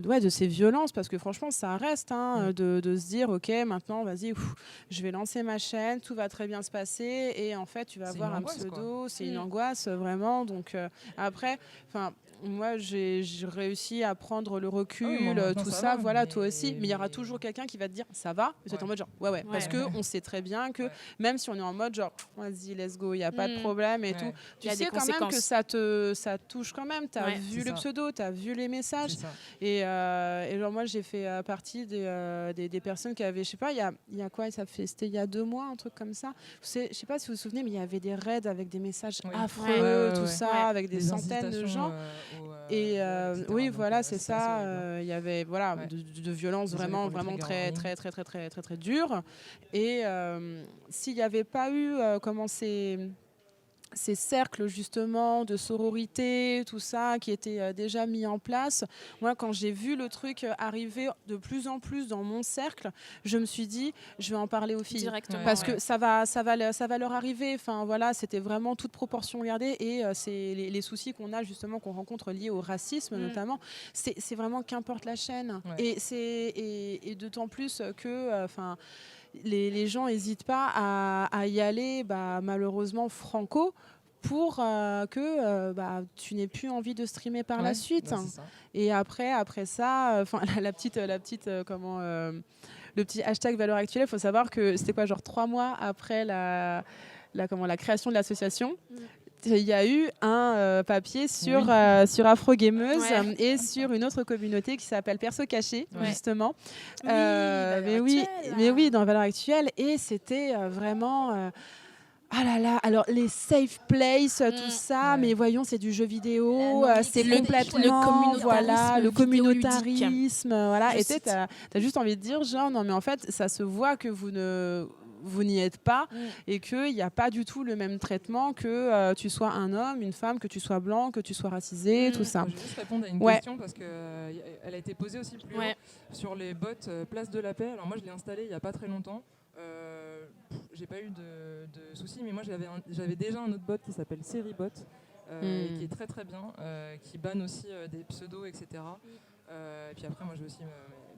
Ouais, de ces violences, parce que franchement, ça reste de se dire, ok, maintenant, vas-y, je vais lancer ma chaîne, tout va très bien se passer, et en fait, tu vas avoir un pseudo, c'est une angoisse, vraiment. Donc après, moi, j'ai réussi à prendre le recul, tout ça, voilà, toi aussi, mais il y aura toujours quelqu'un qui va te dire, ça va, et tu es en mode genre, ouais, parce qu'on sait très bien que même si on est en mode genre, vas-y, let's go, il n'y a pas de problème et tout, tu sais quand même que ça touche quand même, tu as vu le pseudo, tu as vu les messages, et genre moi j'ai fait partie des personnes qui avaient, je sais pas, il y a quoi, c'était il y a 2 mois, un truc comme ça, je sais pas si vous vous souvenez, mais il y avait des raids avec des messages affreux, tout ça, avec des centaines de gens. Et oui, voilà, c'est ça. Il y avait de violences vraiment très dures. Et s'il n'y avait pas eu ces cercles justement de sororité, tout ça qui était déjà mis en place. Moi, quand j'ai vu le truc arriver de plus en plus dans mon cercle, je me suis dit, je vais en parler aux filles. Directement, parce que ça va leur arriver. Enfin, voilà, c'était vraiment toute proportion gardée. Et c'est les soucis qu'on a justement, qu'on rencontre liés au racisme notamment, c'est vraiment qu'importe la chaîne. Et d'autant plus que... les gens n'hésitent pas à y aller, malheureusement franco, pour que tu n'aies plus envie de streamer par la suite. Et après ça, le petit hashtag valeur actuelle, il faut savoir que c'était quoi, genre 3 mois après la création de l'association. Il y a eu un papier sur Afrogameuse et sur une autre communauté qui s'appelle Perso Caché, justement. Mais oui, dans Valeurs Actuelles. Et c'était vraiment... ah là là, alors les safe places, tout ça, mais voyons, c'est du jeu vidéo, c'est complètement le communautarisme, voilà. Et t'as juste envie de dire, genre, non mais en fait, ça se voit que vous n'y êtes pas et qu'il n'y a pas du tout le même traitement que tu sois un homme, une femme, que tu sois blanc, que tu sois racisé, tout ça. Je vais juste répondre à une question parce qu'elle a été posée aussi plus haut sur les bots Place de la Paix. Alors moi, je l'ai installé il n'y a pas très longtemps. J'ai pas eu de soucis, mais moi j'avais déjà un autre bot qui s'appelle Seribot et qui est très très bien, qui banne aussi des pseudos, etc. Et puis après, moi j'ai aussi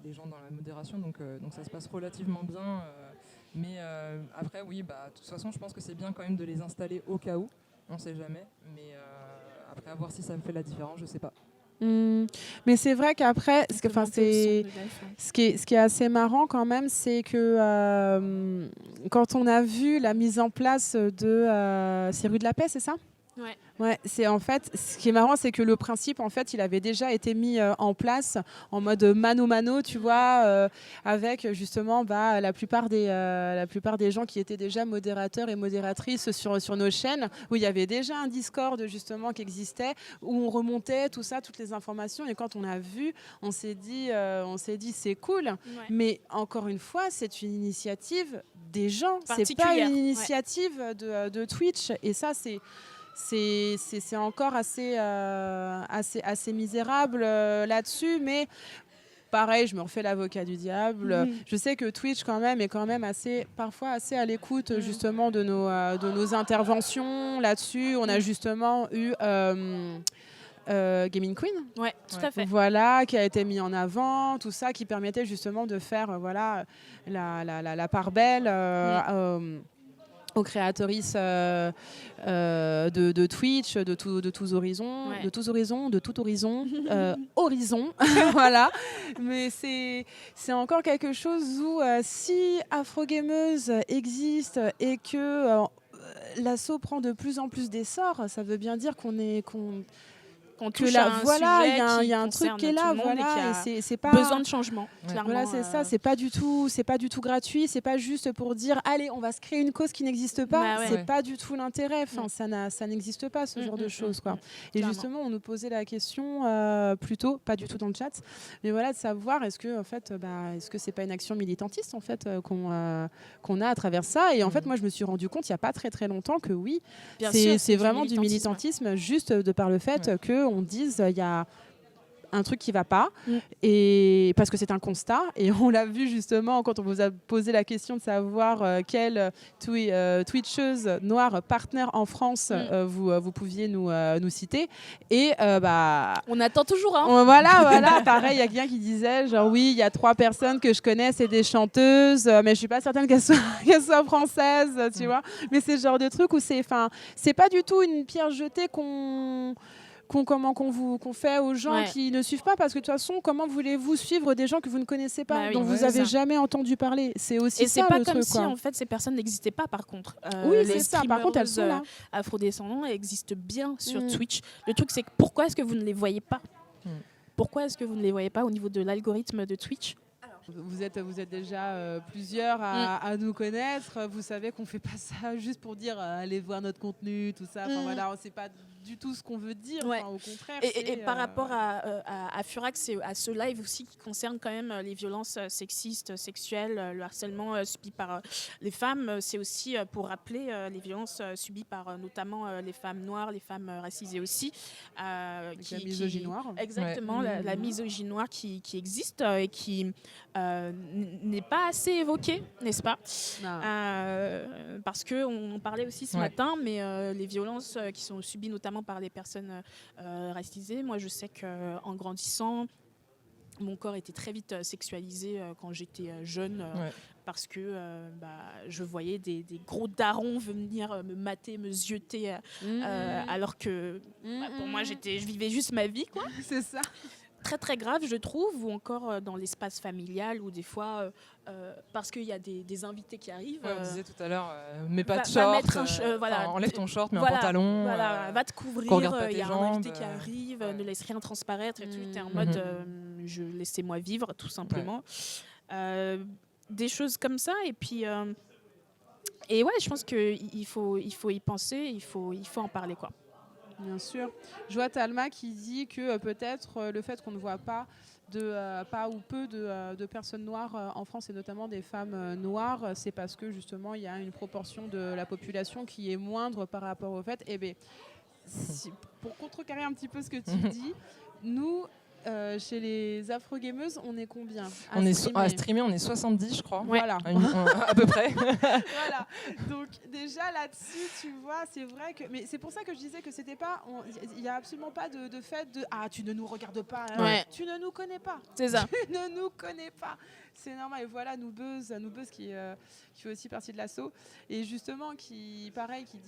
des gens dans la modération, donc ça se passe relativement bien. Mais après, oui, de toute façon, je pense que c'est bien quand même de les installer au cas où, on sait jamais. Mais après, à voir si ça me fait la différence, je sais pas. Mais c'est vrai qu'après, ce qui est assez marrant quand même, c'est que quand on a vu la mise en place c'est Rue de la Paix, c'est ça ? Ouais, c'est en fait, ce qui est marrant, c'est que le principe, en fait, il avait déjà été mis en place en mode mano-mano, tu vois, avec justement la plupart des gens qui étaient déjà modérateurs et modératrices sur nos chaînes, où il y avait déjà un Discord justement qui existait, où on remontait tout ça, toutes les informations. Et quand on a vu, on s'est dit c'est cool. Mais encore une fois, c'est une initiative des gens, c'est pas une initiative de Twitch. Et ça, c'est encore assez misérable là-dessus, mais pareil, je me refais l'avocat du diable. Je sais que Twitch quand même est parfois assez à l'écoute justement de nos interventions là-dessus. On a justement eu Gaming Queen, tout à fait. Voilà, qui a été mis en avant, tout ça qui permettait justement de faire la part belle aux créatrices de Twitch, de tous horizons, horizon, voilà. Mais c'est encore quelque chose où si Afrogameuse existe et que l'assaut prend de plus en plus d'essor, ça veut bien dire qu'on qu'on que touche là, à un voilà, sujet il y a un truc concerne qui est là, tout le monde et voilà, qui a et c'est pas besoin de changement, clairement. voilà, c'est ça, c'est pas du tout gratuit, c'est pas juste pour dire allez, on va se créer une cause qui n'existe pas, Bah ouais. c'est pas du tout l'intérêt, enfin ça n'existe pas ce genre de choses quoi. Et clairement. justement, on nous posait la question plutôt pas du tout dans le chat, mais voilà de savoir est-ce que en fait est-ce que c'est pas une action militantiste en fait qu'on a à travers ça et en fait moi je me suis rendu compte il y a pas très très longtemps que oui, Bien sûr, c'est vraiment du militantisme. militantisme juste de par le fait que on dise il y a un truc qui va pas Mm. et parce que c'est un constat et on l'a vu justement quand on vous a posé la question de savoir quelle Twitcheuse noire partenaire en France vous pouviez nous citer et On attend toujours, hein. voilà pareil il y a quelqu'un qui disait genre oui il y a 3 personnes que je connais c'est des chanteuses mais je suis pas certaine qu'elles soient françaises tu vois mais c'est ce genre de truc où c'est pas du tout une pierre jetée qu'on fait aux gens qui ne suivent pas parce que de toute façon comment voulez-vous suivre des gens que vous ne connaissez pas dont vous avez jamais entendu parler c'est aussi et ça c'est pas le comme truc, si quoi. en fait ces personnes n'existaient pas par contre Oui les c'est ça par contre elles sont là afrodescendants existent bien sur Twitch. Le truc c'est que pourquoi est-ce que vous ne les voyez pas pourquoi est-ce que vous ne les voyez pas au niveau de l'algorithme de Twitch? Vous êtes déjà plusieurs à nous connaître. Vous savez qu'on fait pas ça juste pour dire allez voir notre contenu, tout ça. Enfin, voilà, c'est pas du tout ce qu'on veut dire. Ouais. Enfin, au contraire. Et par rapport à Furax et à ce live aussi qui concerne quand même les violences sexistes, sexuelles, le harcèlement subi par les femmes, c'est aussi pour rappeler les violences subies par notamment les femmes noires, les femmes racisées aussi. La misogynie noire. Exactement, la misogynie noire qui existe et qui n'est pas assez évoquée, n'est-ce pas? Parce qu'on en parlait aussi ce matin, mais les violences qui sont subies notamment par les personnes racisées, moi je sais qu'en grandissant, mon corps était très vite sexualisé quand j'étais jeune. Parce que je voyais des gros darons venir me mater, me zioter, alors que pour moi je vivais juste ma vie, quoi. C'est ça. Très très grave je trouve, ou encore dans l'espace familial où des fois parce qu'il y a des invités qui arrivent on disait tout à l'heure mets pas de short, enlève ton short, mets un pantalon, va te couvrir, il y a un invité qui arrive, ne laisse rien transparaître et tout, t'es en mode laissez-moi vivre tout simplement. Des choses comme ça et puis et ouais je pense qu'il faut y penser, il faut en parler quoi. Bien sûr. Je vois Talma qui dit que peut-être le fait qu'on ne voit pas pas ou peu de personnes noires en France et notamment des femmes noires, c'est parce que justement il y a une proportion de la population qui est moindre par rapport au fait. Pour contrecarrer un petit peu ce que tu dis, nous chez les afro-gameuses, on est combien à streamer, on est 70, je crois. Voilà. À peu près. Voilà. Donc déjà là-dessus, tu vois, c'est vrai que... Mais c'est pour ça que je disais que c'était pas... Il n'y a absolument pas de fait de... Ah, tu ne nous regardes pas. Hein. Tu ne nous connais pas. C'est ça. Tu ne nous connais pas. C'est normal. Et voilà, Noobeuse qui fait aussi partie de l'assaut. Et justement, qui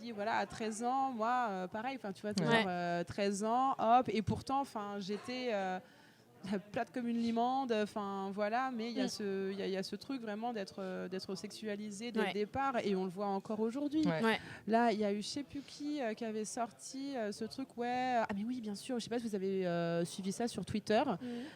dit, voilà, à 13 ans, moi, pareil, tu vois, 13 ans, hop. Et pourtant, j'étais... plate comme une limande, voilà, mais il y a ce truc vraiment d'être sexualisé dès le départ et on le voit encore aujourd'hui. Là, il y a eu je sais plus qui avait sorti ce truc, ah mais oui, bien sûr, je sais pas si vous avez suivi ça sur Twitter,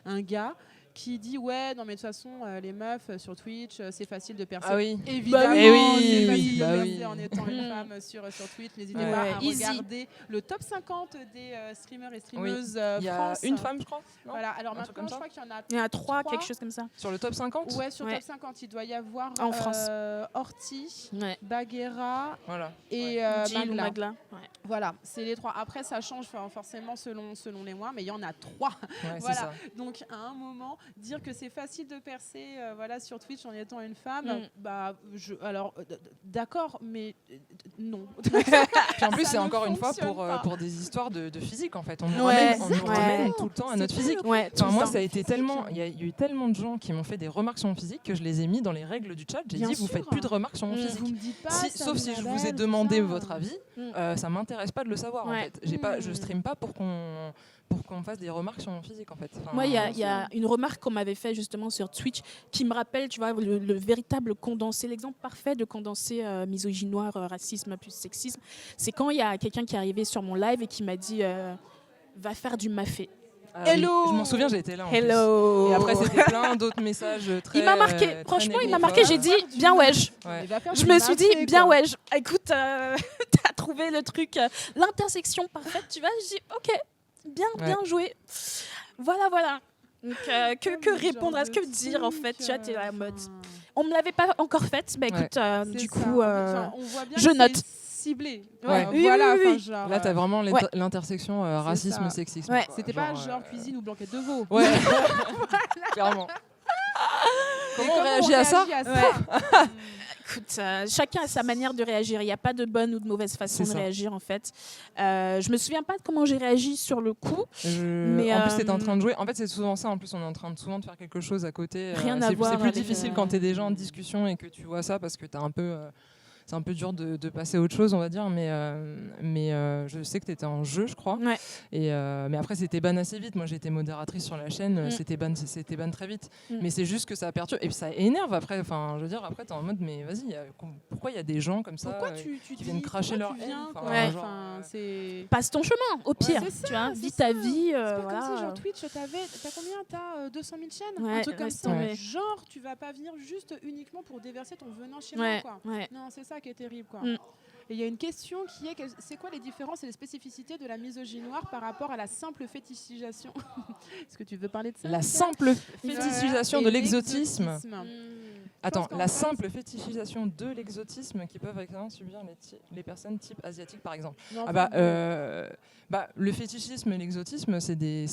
un gars qui dit non mais de toute façon les meufs sur Twitch c'est facile de percer. Ah oui. Évidemment, c'est facile de percer en étant une femme sur Twitch. N'hésitez pas à regarder le top 50 des streamers et streameuses France. Il y a une femme je crois. Voilà, alors maintenant je crois qu'il y en a 3, quelque chose comme ça. Sur le top 50 ? Ouais, sur le top 50 il doit y avoir en France. Orti, Baguera et Magla. Voilà, c'est les 3. Après ça change forcément selon les mois, mais il y en a 3. Voilà. Donc à un moment dire que c'est facile de percer sur Twitch en étant une femme, d'accord, mais non. Puis en plus, c'est encore une fois pour des histoires de physique en fait. On nous ramène tout le temps à notre physique. Moi, ça a été tellement. Il y a eu tellement de gens qui m'ont fait des remarques sur mon physique que je les ai mis dans les règles du chat. J'ai dit, vous faites plus de remarques sur mon physique. Vous me dites pas, sauf si je vous ai demandé votre avis, ça m'intéresse pas de le savoir en fait. Je stream pas pour qu'on fasse des remarques sur mon physique en fait. Moi, il y a une remarque qu'on m'avait fait justement sur Twitch qui me rappelle, tu vois, le véritable condensé, l'exemple parfait de condensé misogynie noire, racisme plus sexisme. C'est quand il y a quelqu'un qui est arrivé sur mon live et qui m'a dit va faire du mafé. Hello. Je m'en souviens, j'ai été là. En Hello. plus. Et après, c'était plein d'autres messages très. Il m'a marqué. très Franchement, il m'a négrophones. marqué. J'ai dit bien wesh. Ouais. Il va faire Je du me suis dit mafé, bien quoi. wesh. Écoute, t'as trouvé le truc, l'intersection parfaite. Tu vois, je dis ok, bien joué. Voilà. Donc, que répondre à ce que dire en fait. Tu vois, t'es là en mode. On me l'avait pas encore faite. Bah écoute, du coup, on voit bien je que note. c'est ciblé. Ouais. Oui, Voilà. oui, oui. enfin, genre, Là, t'as vraiment Ouais. l'intersection racisme, ça. sexisme. Ouais. quoi. C'était pas genre cuisine ou blanquette de veau. Ouais, clairement. Comment on réagit à ça Écoute, chacun a sa manière de réagir. Il n'y a pas de bonne ou de mauvaise façon C'est de ça. réagir en fait. Je me souviens pas de comment j'ai réagi sur le coup. Mais, en plus, t'es en train de jouer. En fait, c'est souvent ça. En plus, on est en train de souvent de faire quelque chose à côté. Rien à voir C'est plus avec, difficile quand t'es déjà en discussion et que tu vois ça parce que t'as un peu. C'est un peu dur de passer à autre chose, on va dire. Mais je sais que t'étais en jeu, je crois. Ouais. Mais après, c'était ban assez vite. Moi, j'étais modératrice sur la chaîne. C'était ban très vite. Mais c'est juste que ça perturbe et puis ça énerve après. Enfin, je veux dire, après, t'es en mode, mais vas-y, pourquoi il y a des gens comme ça Pourquoi tu qui viennent cracher leur haine, viens, enfin, quoi. Ouais. genre, Enfin, c'est Passe ton chemin, au pire. c'est ça, tu vois, c'est vis ça. ta vie. C'est pas voilà. comme si genre Twitch, t'as combien? T'as 200 000 chaînes, Ouais, un truc comme laisse ça. tomber. Genre, tu vas pas venir juste uniquement pour déverser ton venin chez Ouais, moi, quoi. ouais. Non, c'est ça qui est terrible, quoi. Mm. Et il y a une question qui est c'est quoi les différences et les spécificités de la misogynie noire par rapport à la simple fétichisation? Est-ce que tu veux parler de ça? La Mika? simple fétichisation Et de l'exotisme. Attends, pense qu'en la fait- simple fétichisation de l'exotisme qui peuvent également subir les personnes type asiatiques, par exemple. Non, Ah enfin, le fétichisme et l'exotisme, c'est des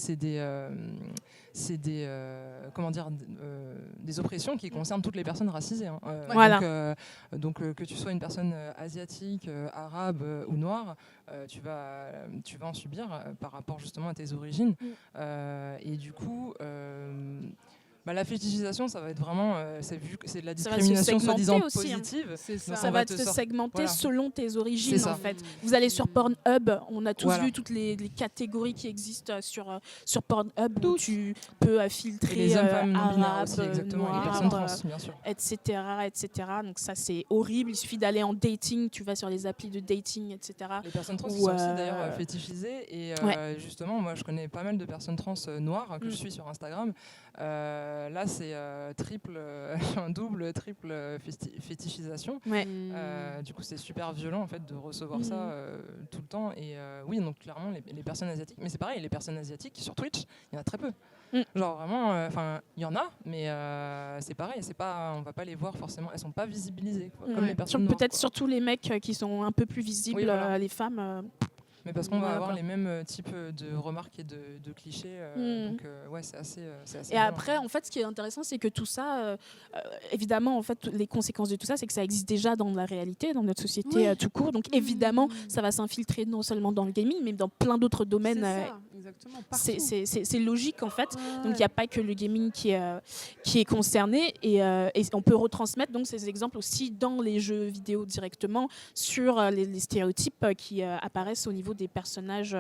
oppressions qui concernent toutes les personnes racisées. Hein. Voilà. Donc, que tu sois une personne asiatique, arabe ou noire, tu vas en subir par rapport justement à tes origines. Et du coup. La fétichisation, ça va être vraiment, vu que c'est de la Ça va se discrimination segmenter soi-disant aussi, hein. positive. c'est ça. Donc, Ça on va va te te sortir- segmenter voilà. selon tes origines C'est ça. en fait. Vous allez sur Pornhub, on a tous Voilà. vu toutes les catégories qui existent sur Pornhub où Toutes. tu peux Et filtrer les hommes, femmes, non-binaires arabe, aussi, exactement. Et les noir, personnes trans, bien sûr. etc. Donc ça c'est horrible. Il suffit d'aller en dating, tu vas sur les applis de dating, etc. Les personnes trans Ou, qui sont aussi euh, d'ailleurs fétichisées. Et justement, moi, je connais pas mal de personnes trans noires que je suis sur Instagram. Là, c'est un double, triple fétichisation. Ouais. Du coup, c'est super violent en fait de recevoir ça tout le temps. Et oui, donc clairement, les personnes asiatiques. Mais c'est pareil, les personnes asiatiques sur Twitch, il y en a très peu. Genre vraiment, enfin, il y en a, mais c'est pareil. On va pas les voir forcément. Elles sont pas visibilisées, quoi, comme les personnes noires, Peut-être quoi. surtout les mecs qui sont un peu plus visibles, Oui, voilà. les femmes. Mais parce qu'on va Voilà, avoir quoi. les mêmes types de remarques et de clichés. Donc, ouais, c'est assez Et violent. après, en fait, ce qui est intéressant, c'est que tout ça, évidemment, en fait, les conséquences de tout ça, c'est que ça existe déjà dans la réalité, dans notre société tout court. Donc, évidemment, ça va s'infiltrer non seulement dans le gaming, mais dans plein d'autres domaines. C'est ça, exactement. Partout. C'est logique, en fait. Ouais. Donc, il n'y a pas que le gaming qui est concerné. Et on peut retransmettre donc, ces exemples aussi dans les jeux vidéo directement sur les stéréotypes qui apparaissent au niveau des personnages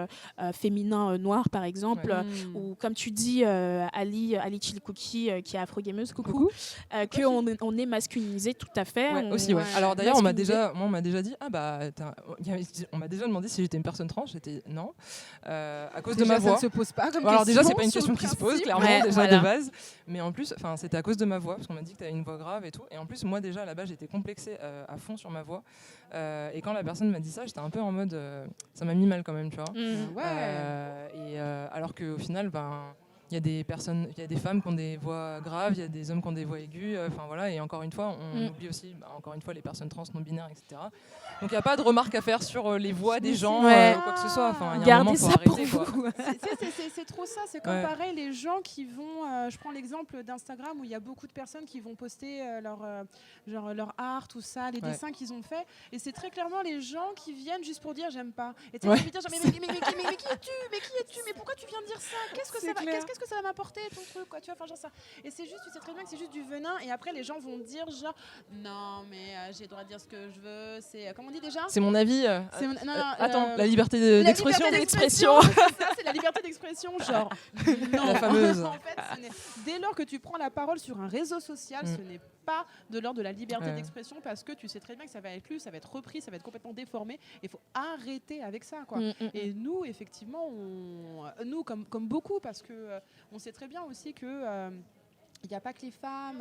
féminins noirs, par exemple. Ou comme tu dis, Ali Chilikuki, qui est afro-gameuse, coucou, qu'on est masculinisé, tout à fait. Ouais, aussi, ouais. Alors d'ailleurs, on m'a déjà dit, on m'a déjà demandé si j'étais une personne trans. J'étais non, à cause de ma voix. Ça ne se pose pas comme Bon, alors déjà, c'est question, pas une sur question le qui se pose, principe. clairement, Ouais, déjà voilà. de base. Mais en plus, c'était à cause de ma voix, parce qu'on m'a dit que tu avais une voix grave et tout. Et en plus, moi déjà, à la base, j'étais complexée à fond sur ma voix. Et quand la personne m'a dit ça, j'étais un peu en mode, ça m'a mis mal quand même, tu vois. Ouais. Alors qu'au final, il y a des personnes, il y a des femmes qui ont des voix graves, il y a des hommes qui ont des voix aiguës, enfin voilà, et encore une fois, on oublie aussi, les personnes trans, non binaires, etc. Donc il n'y a pas de remarques à faire sur les voix des gens, ou quoi que ce soit. Enfin, il y a un moment, Gardez faut ça pour arrêter, quoi. vous. C'est trop ça, c'est comme Ouais. pareil les gens qui vont, je prends l'exemple d'Instagram où il y a beaucoup de personnes qui vont poster leur art, tout ça, les dessins qu'ils ont fait, et c'est très clairement les gens qui viennent juste pour dire j'aime pas. Et tu sais, ils vont dire genre, mais qui es-tu, mais pourquoi tu viens de dire ça, qu'est-ce que ça va m'apporter ton truc, quoi, tu vois, enfin genre ça. Et c'est juste, tu sais très bien que c'est juste du venin, et après les gens vont dire genre non mais j'ai le droit de dire ce que je veux, c'est comment on dit déjà, C'est mon avis. Attends, la liberté la d'expression. liberté d'expression, c'est ça, c'est la liberté d'expression, genre non. La fameuse. En fait, dès lors que tu prends la parole sur un réseau social, ce n'est pas de l'ordre de la liberté Ouais. d'expression parce que tu sais très bien que ça va être lu, ça va être repris, ça va être complètement déformé. Il faut arrêter avec ça, quoi. Et nous, effectivement, nous comme beaucoup, parce que on sait très bien aussi que il n'y a pas que les femmes,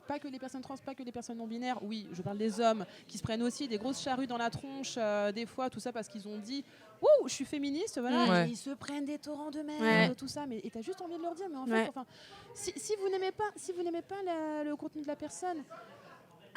pas que les personnes trans, pas que les personnes non-binaires. Oui, je parle des hommes qui se prennent aussi des grosses charrues dans la tronche, des fois, tout ça parce qu'ils ont dit « Wouh, je suis féministe », voilà, Ouais. et ils se prennent des torrents de merde, Ouais. tout ça. Mais tu as juste envie de leur dire, mais en Ouais. fait, enfin, si vous n'aimez pas, le contenu de la personne,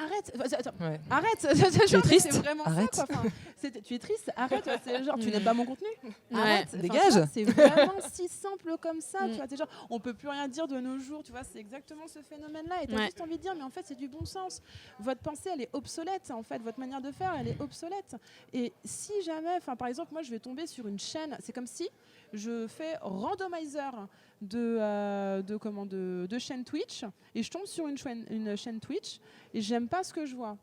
arrête. Attends, Ouais. arrête. Tu es triste. C'est vraiment Arrête. ça, quoi. Enfin, tu es triste, arrête. C'est genre, tu n'aimes pas mon contenu, arrête. Enfin, Dégage. tu vois, c'est vraiment si simple comme ça. Tu vois, c'est genre, on peut plus rien dire de nos jours. Tu vois, c'est exactement ce phénomène-là. Et tu as juste envie de dire, mais en fait, c'est du bon sens. Votre pensée, elle est obsolète. En fait, votre manière de faire, elle est obsolète. Et si jamais, enfin, par exemple, moi, je vais tomber sur une chaîne. C'est comme si je fais randomizer de chaîne Twitch et je tombe sur une chaîne Twitch et j'aime pas ce que je vois.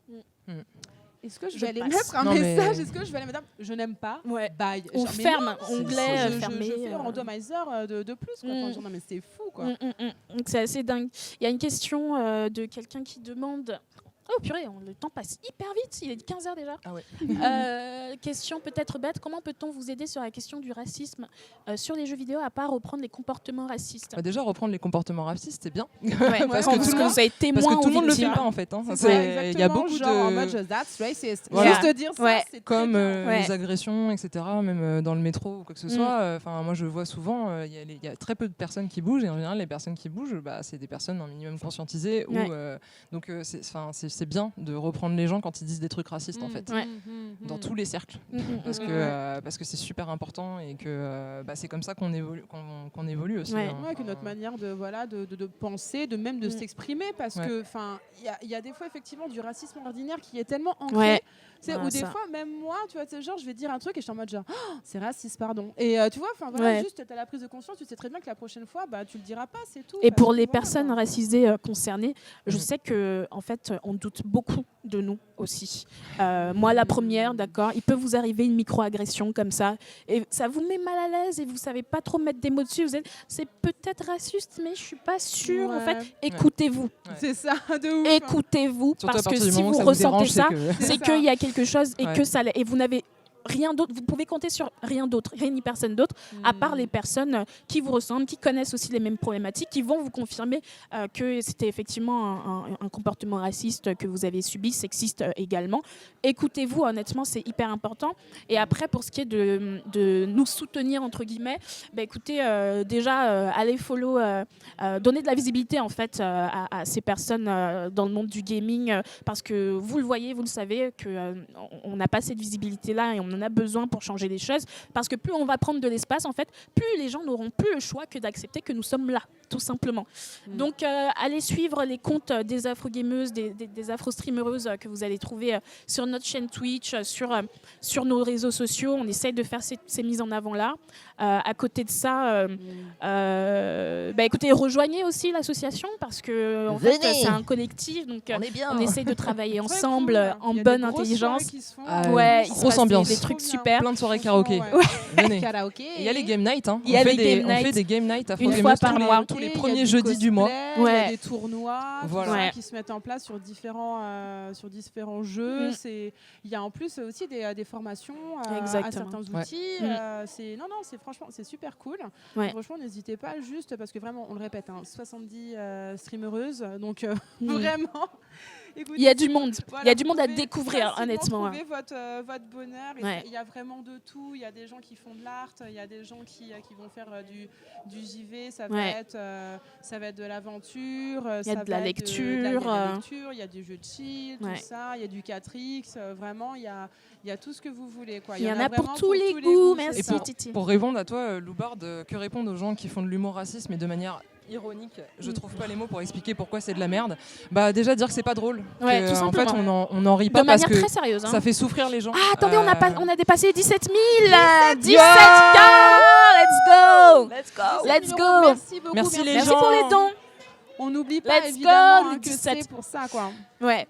Est-ce que je vais aller mettre un message? Est-ce que je vais aller mettre je n'aime pas? Ouais. Bye. On Genre, mais ferme, non, onglet je fermé. fais un randomizer de plus. Quoi. Enfin, genre, non mais c'est fou quoi. Donc c'est assez dingue. Il y a une question de quelqu'un qui demande. Oh purée, le temps passe hyper vite, il est 15h déjà. Ah ouais. Question peut-être bête, comment peut-on vous aider sur la question du racisme sur les jeux vidéo à part reprendre les comportements racistes? Bah, déjà, reprendre les comportements racistes, c'est bien. Ouais, parce quand que tout le monde- vous avez témoin Parce que tout le monde ne le victime. fait pas en fait. Hein. C'est C'est- ça, Il y a beaucoup genre en mode de... that's racist. Voilà. Juste dire ça, Ouais. c'est Comme très bien. Ouais. les agressions, etc., même dans le métro ou quoi que ce soit. Enfin, moi, je vois souvent, il y a très peu de personnes qui bougent, et en général, les personnes qui bougent, bah, c'est des personnes un minimum conscientisées. Ouais. Donc, c'est bien de reprendre les gens quand ils disent des trucs racistes, en fait, Ouais. dans tous les cercles. Parce que c'est super important et que bah, c'est comme ça qu'on évolue aussi. Ouais. hein. Ouais, que notre manière de penser, de même de s'exprimer, parce Ouais. que il y a des fois effectivement du racisme ordinaire qui est tellement ancré, Ouais. ou des ça. fois même moi, tu vois, genre je vais dire un truc et je suis en mode genre oh, c'est raciste, pardon. Et tu vois, enfin voilà, Ouais. juste t'as la prise de conscience, tu sais très bien que la prochaine fois, bah tu le diras pas, c'est tout. Et parce pour que les voilà, personnes quoi. racisées concernées, je Mhm. sais que en fait, on doute beaucoup de nous aussi. Moi, la première, d'accord. Il peut vous arriver une micro-agression comme ça, et ça vous met mal à l'aise et vous savez pas trop mettre des mots dessus. Vous êtes, c'est peut-être raciste, mais je suis pas sûre. En fait, Ouais. écoutez-vous, Ouais. C'est ça, de ouf. Hein. écoutez-vous, Surtout à parce que partir du si moment vous où ça vous ressentez dérange, ça, C'est c'est ça. qu'il y a quelque chose et Ouais. que ça l'est. Et vous n'avez rien d'autre, vous pouvez compter sur rien d'autre, rien ni personne d'autre, à part les personnes qui vous ressemblent, qui connaissent aussi les mêmes problématiques, qui vont vous confirmer que c'était effectivement un comportement raciste que vous avez subi, sexiste également. Écoutez-vous, honnêtement, c'est hyper important. Et après, pour ce qui est de nous soutenir, entre guillemets, bah, écoutez, déjà, allez follow, donner de la visibilité en fait à ces personnes dans le monde du gaming, parce que vous le voyez, vous le savez, qu'on n'a pas cette visibilité là et on en a besoin pour changer les choses, parce que plus on va prendre de l'espace en fait, plus les gens n'auront plus le choix que d'accepter que nous sommes là, tout simplement. Donc allez suivre les comptes des afro-gameuses, des afro-streamereuses que vous allez trouver sur notre chaîne Twitch, sur nos réseaux sociaux. On essaye de faire ces mises en avant là. À côté de ça, bah, écoutez, rejoignez aussi l'association, parce que en fait, c'est un collectif, donc On est bien. on essaye de travailler Très ensemble cool. en Il y a bonne des grosses intelligence. soirées qui se font. Ouais, il se grosse passe ambiance. des trucs Trop bien. super. Plein de soirées karaoké. Franchement, ouais. Venez. Karaoké. Et il y a les game night. Hein. Il y a on, fait les des, game on fait nights. des game night Une fois par mois. tous les Il y a premiers du jeudis du mois. cosplay, Il y Ouais. a des tournois Voilà. tout ça, Ouais. qui se mettent en place sur différents jeux. Il y a en plus aussi des formations à Exactement. certains Ouais. outils. C'est franchement c'est super cool. Ouais. Franchement, n'hésitez pas, juste parce que vraiment, on le répète, 70 streamereuses, donc vraiment. Écoutez, Il y a du monde. voilà, Il y a du vous monde à pouvez découvrir, facilement honnêtement. trouver votre bonheur. Et Ouais. il y a vraiment de tout. Il y a des gens qui font de l'art, il y a des gens qui vont faire du JV, ça va Ouais. être de l'aventure, Il y a de la lecture. il y a du jeu de chill, Ouais. tout ça, il y a du 4X, vraiment, il y a tout ce que vous voulez. Quoi. Il y en a pour vraiment tous les goûts. c'est Merci, ça. Titi. Pour répondre à toi, Loubard, que répondre aux gens qui font de l'humour raciste, mais de manière ironique, je trouve pas les mots pour expliquer pourquoi c'est de la merde. Bah déjà dire que c'est pas drôle. Ouais, Que, tout en fait, simplement. on en rit De pas parce manière que très sérieuse. Hein. ça fait souffrir les gens. Ah, attendez, on a dépassé 17 000 17 Yo Let's go Let's go Merci beaucoup. Merci les Merci gens. pour les dons. On n'oublie pas Let's évidemment go, que 17. c'est pour ça, quoi. Ouais.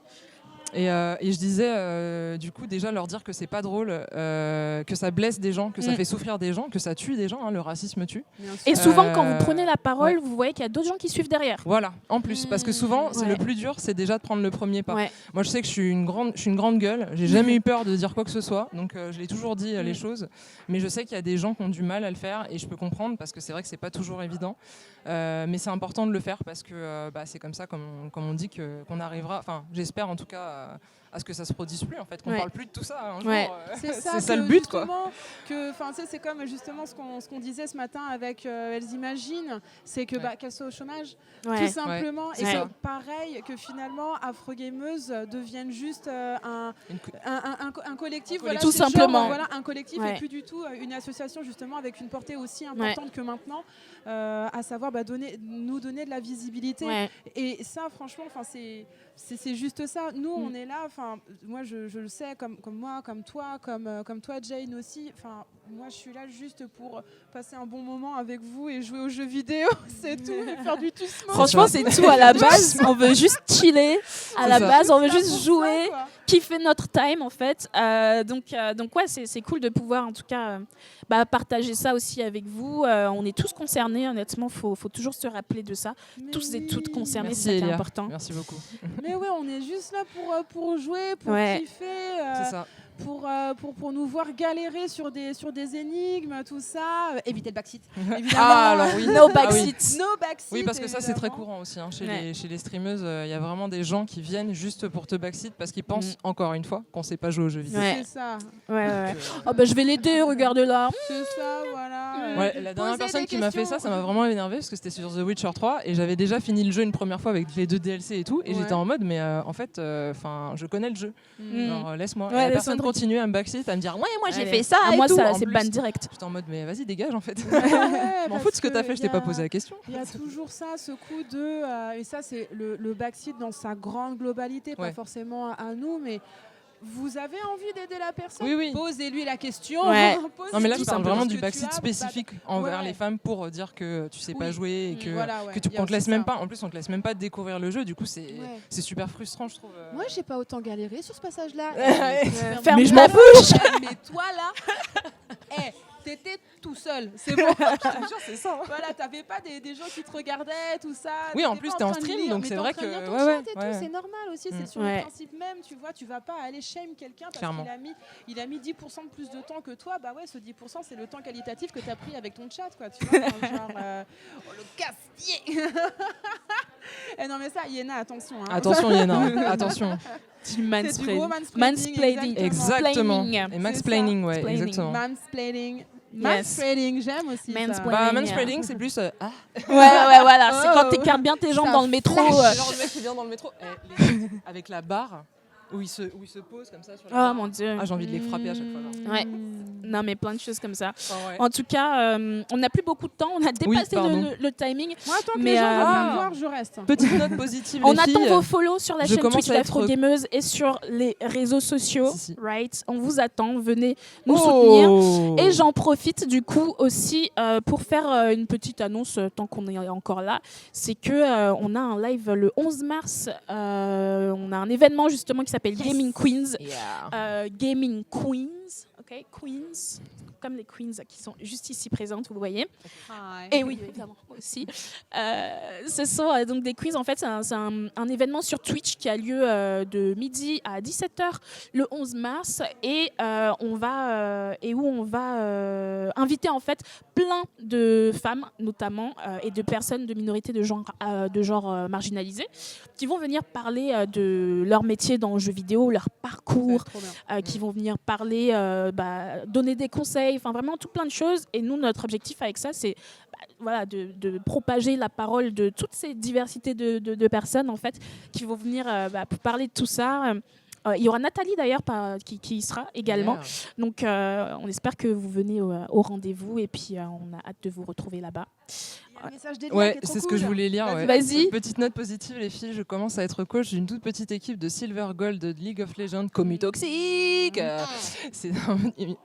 Et je disais, du coup, déjà leur dire que c'est pas drôle, que ça blesse des gens, que ça fait souffrir des gens, que ça tue des gens, hein, le racisme tue. Et souvent, quand vous prenez la parole, vous voyez qu'il y a d'autres gens qui suivent derrière. Voilà, en plus, parce que souvent, c'est le plus dur, c'est déjà de prendre le premier pas. Ouais. Moi, je sais que je suis une grande gueule, j'ai jamais eu peur de dire quoi que ce soit, donc je l'ai toujours dit les choses, mais je sais qu'il y a des gens qui ont du mal à le faire, et je peux comprendre, parce que c'est vrai que c'est pas toujours évident, mais c'est important de le faire, parce que c'est comme ça, comme on dit, qu'on arrivera, enfin, j'espère en tout cas, à ce que ça se produise plus, en fait, qu'on parle plus de tout ça un jour. C'est ça le but, quoi. C'est comme justement ce qu'on disait ce matin avec Elles Imaginent, c'est que qu'elles soient au chômage, tout simplement, et que pareil, que finalement Afrogameuse devienne juste un collectif, tout simplement. Un collectif et plus du tout une association justement avec une portée aussi importante que maintenant, à savoir nous donner de la visibilité. Et ça, franchement, c'est juste ça. Nous, on est là. Moi, je le sais, comme moi, comme toi, Jane aussi. Moi, je suis là juste pour passer un bon moment avec vous et jouer aux jeux vidéo, c'est tout, et faire du tussement. Franchement, c'est tout à la base. On veut juste chiller. À la base, on veut juste jouer, kiffer notre time, en fait. Donc ouais, c'est cool de pouvoir, en tout cas, partager ça aussi avec vous. On est tous concernés, honnêtement. Faut toujours se rappeler de ça. Tous et toutes concernés, c'est important. Merci beaucoup. Mais ouais, on est juste là pour jouer, pour kiffer. C'est ça. Pour nous voir galérer sur des énigmes, tout ça. Éviter le backseat, évidemment. Ah, alors oui. No backseat. No backseat. Oui, parce que ça, c'est très courant aussi. Hein. Chez les streameuses, il y a vraiment des gens qui viennent juste pour te backseat parce qu'ils pensent, encore une fois, qu'on ne sait pas jouer aux jeux vidéo. C'est ça. Je vais l'aider, regarde là. C'est ça, voilà. La dernière personne qui m'a fait ça m'a vraiment énervé parce que c'était sur The Witcher 3 et j'avais déjà fini le jeu une première fois avec les 2 DLC et tout. Et j'étais en mode, mais en fait, je connais le jeu. Alors, laisse-moi. La personne continuer à me backseat, à me dire moi j'ai fait ça et moi tout. Ça c'est ban direct. J'étais en mode mais vas-y dégage en fait. Je m'en fous de ce que t'as fait, je t'ai pas posé la question. Il y a toujours ça, ce coup de et ça c'est le backseat dans sa grande globalité, pas forcément à nous, mais vous avez envie d'aider la personne, posez-lui la question. Non mais là je parle vraiment du backseat spécifique envers les femmes pour dire que tu sais pas jouer et qu'on te laisse même pas. En plus on te laisse même pas découvrir le jeu. Du coup c'est super frustrant je trouve. Moi j'ai pas autant galéré sur ce passage-là. Mais je m'en bouge. Mais toi là, t'étais tout seul, c'est bon. Je te jure, c'est ça. Voilà, t'avais pas des gens qui te regardaient, tout ça. Oui, en plus t'es en stream, donc c'est vrai que c'est normal aussi. C'est sur le principe même, tu vois, tu vas pas aller shame quelqu'un parce qu'il a mis 10% de plus de temps que toi. Bah ouais, ce 10% c'est le temps qualitatif que t'as pris avec ton chat, quoi. Tu vois, genre le casse-pied. Non mais ça, Yéna, attention. Attention Yéna, attention. C'est du gros mansplaining. Exactement. Et mansplaining, ouais, exactement. Mansplaining, j'aime aussi ça. Mansplaining, c'est plus... voilà. C'est quand t'écartes bien tes jambes dans le métro. Genre le mec qui vient dans le métro avec la barre où il se pose comme ça sur la barre. Mon Dieu. J'ai envie de les frapper à chaque fois. Ouais. Non, mais plein de choses comme ça. En tout cas, on n'a plus beaucoup de temps. On a dépassé le timing. Moi, tant que les gens veulent me voir, je reste. Petite note positive, on les attend filles. vos follow sur la chaîne Twitch d'Afrogameuse et sur les réseaux sociaux. Right. On vous attend. Venez nous soutenir. Et j'en profite du coup aussi pour faire une petite annonce tant qu'on est encore là. C'est que on a un live le 11 mars. On a un événement justement qui s'appelle Gaming Queens. Gaming Queens. Okay, Queens, comme les queens qui sont juste ici présentes, vous voyez. Et oui, évidemment, aussi. Ce sont donc des queens, en fait, c'est un événement sur Twitch qui a lieu de midi à 17h le 11 mars et où on va inviter en fait plein de femmes, notamment, et de personnes de minorités de genre marginalisées, qui vont venir parler de leur métier dans le jeu vidéo, leur parcours, qui vont venir parler, donner des conseils, enfin vraiment tout plein de choses. Et nous, notre objectif avec ça, c'est de propager la parole de toutes ces diversités de personnes en fait, qui vont venir pour parler de tout ça. Il y aura Nathalie d'ailleurs qui y sera également. Donc on espère que vous venez au rendez-vous et puis on a hâte de vous retrouver là-bas. C'est ce que je voulais lire. Vas-y. Petite note positive, les filles, je commence à être coach d'une toute petite équipe de Silver Gold de League of Legends, Commu Toxique. C'est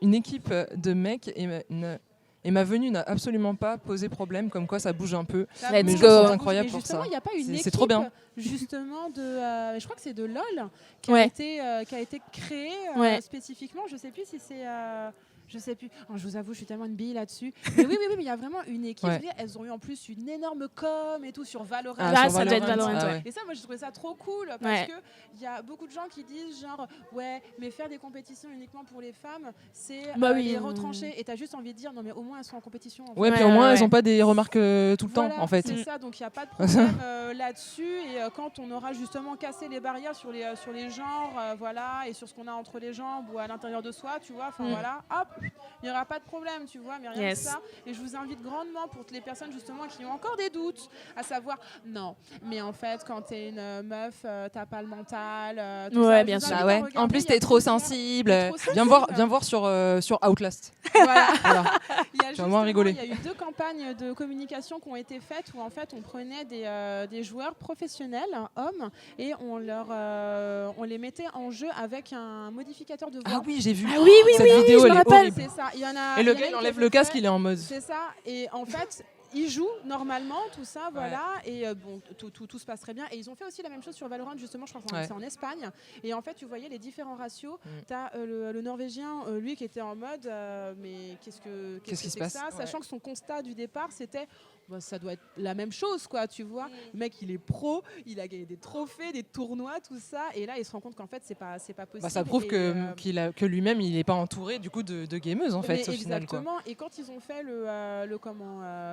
une équipe de mecs et Et ma venue n'a absolument pas posé problème, comme quoi ça bouge un peu. Let's Mes go. jours sont incroyables Mais pour justement, ça. il n'y a pas une C'est équipe trop bien. justement de, je crois que c'est de LOL qui Ouais. a été créée Ouais. spécifiquement. Je sais plus si c'est. Je sais plus. Oh, je vous avoue, je suis tellement une bille là-dessus. Mais oui, mais il y a vraiment une équipe. Ouais. Je veux dire, elles ont eu en plus une énorme com et tout sur Valorant. Ah, sur ça doit être Valorant, Ah ouais. ouais. Et ça, moi, j'ai trouvé ça trop cool parce Ouais. que il y a beaucoup de gens qui disent genre ouais, mais faire des compétitions uniquement pour les femmes, c'est Bah oui, les retrancher. Et t'as juste envie de dire non, mais au moins elles sont en compétition. En fait. Ouais, puis Ouais, au moins, ouais, elles n'ont pas des remarques tout le Voilà, temps, en fait. c'est ça, donc il n'y a pas de problème là-dessus. Et quand on aura justement cassé les barrières sur les genres, voilà, et sur ce qu'on a entre les jambes ou à l'intérieur de soi, tu vois, enfin voilà, hop, il n'y aura pas de problème, tu vois, mais rien Yes. que ça. Et je vous invite grandement pour toutes les personnes justement qui ont encore des doutes, à savoir, non, mais en fait, quand t'es une meuf, t'as pas le mental. Tout Ouais, ça. bien Je vous sûr. invite Ah à ouais. regarder, En plus, il y a t'es trop plusieurs- sensible. T'es trop Viens voir sensible. sur Outlast. Voilà. Voilà. Il y a Tu vas moins justement, rigoler. Il y a eu 2 campagnes de communication qui ont été faites où en fait on prenait des joueurs professionnels, hommes, et on les mettait en jeu avec un modificateur de voix. Ah oui, j'ai vu. Ah oui, oui, Cette oui, vidéo, je elle me est rappelle. horrible. C'est ça. Il y en a. Et il y le en a gars, une il qui enlève avait le casque, fait- il est en mode. C'est ça. Et en fait. Ils jouent normalement, tout ça, voilà, et bon, tout se passe très bien. Et ils ont fait aussi la même chose sur Valorant, justement, je crois que c'est en Espagne. Et en fait, tu voyais les différents ratios. T'as le Norvégien, lui, qui était en mode, mais qu'est-ce qui que se c'est passe que ça, Ouais. sachant que son constat du départ, c'était, bah, ça doit être la même chose, quoi, tu vois. Le mec, il est pro, il a gagné des trophées, des tournois, tout ça, et là, il se rend compte qu'en fait, c'est pas possible. Bah, ça prouve Et, que lui-même, il n'est pas entouré du coup de gameuses en fait mais au final. Quoi. exactement. Et quand ils ont fait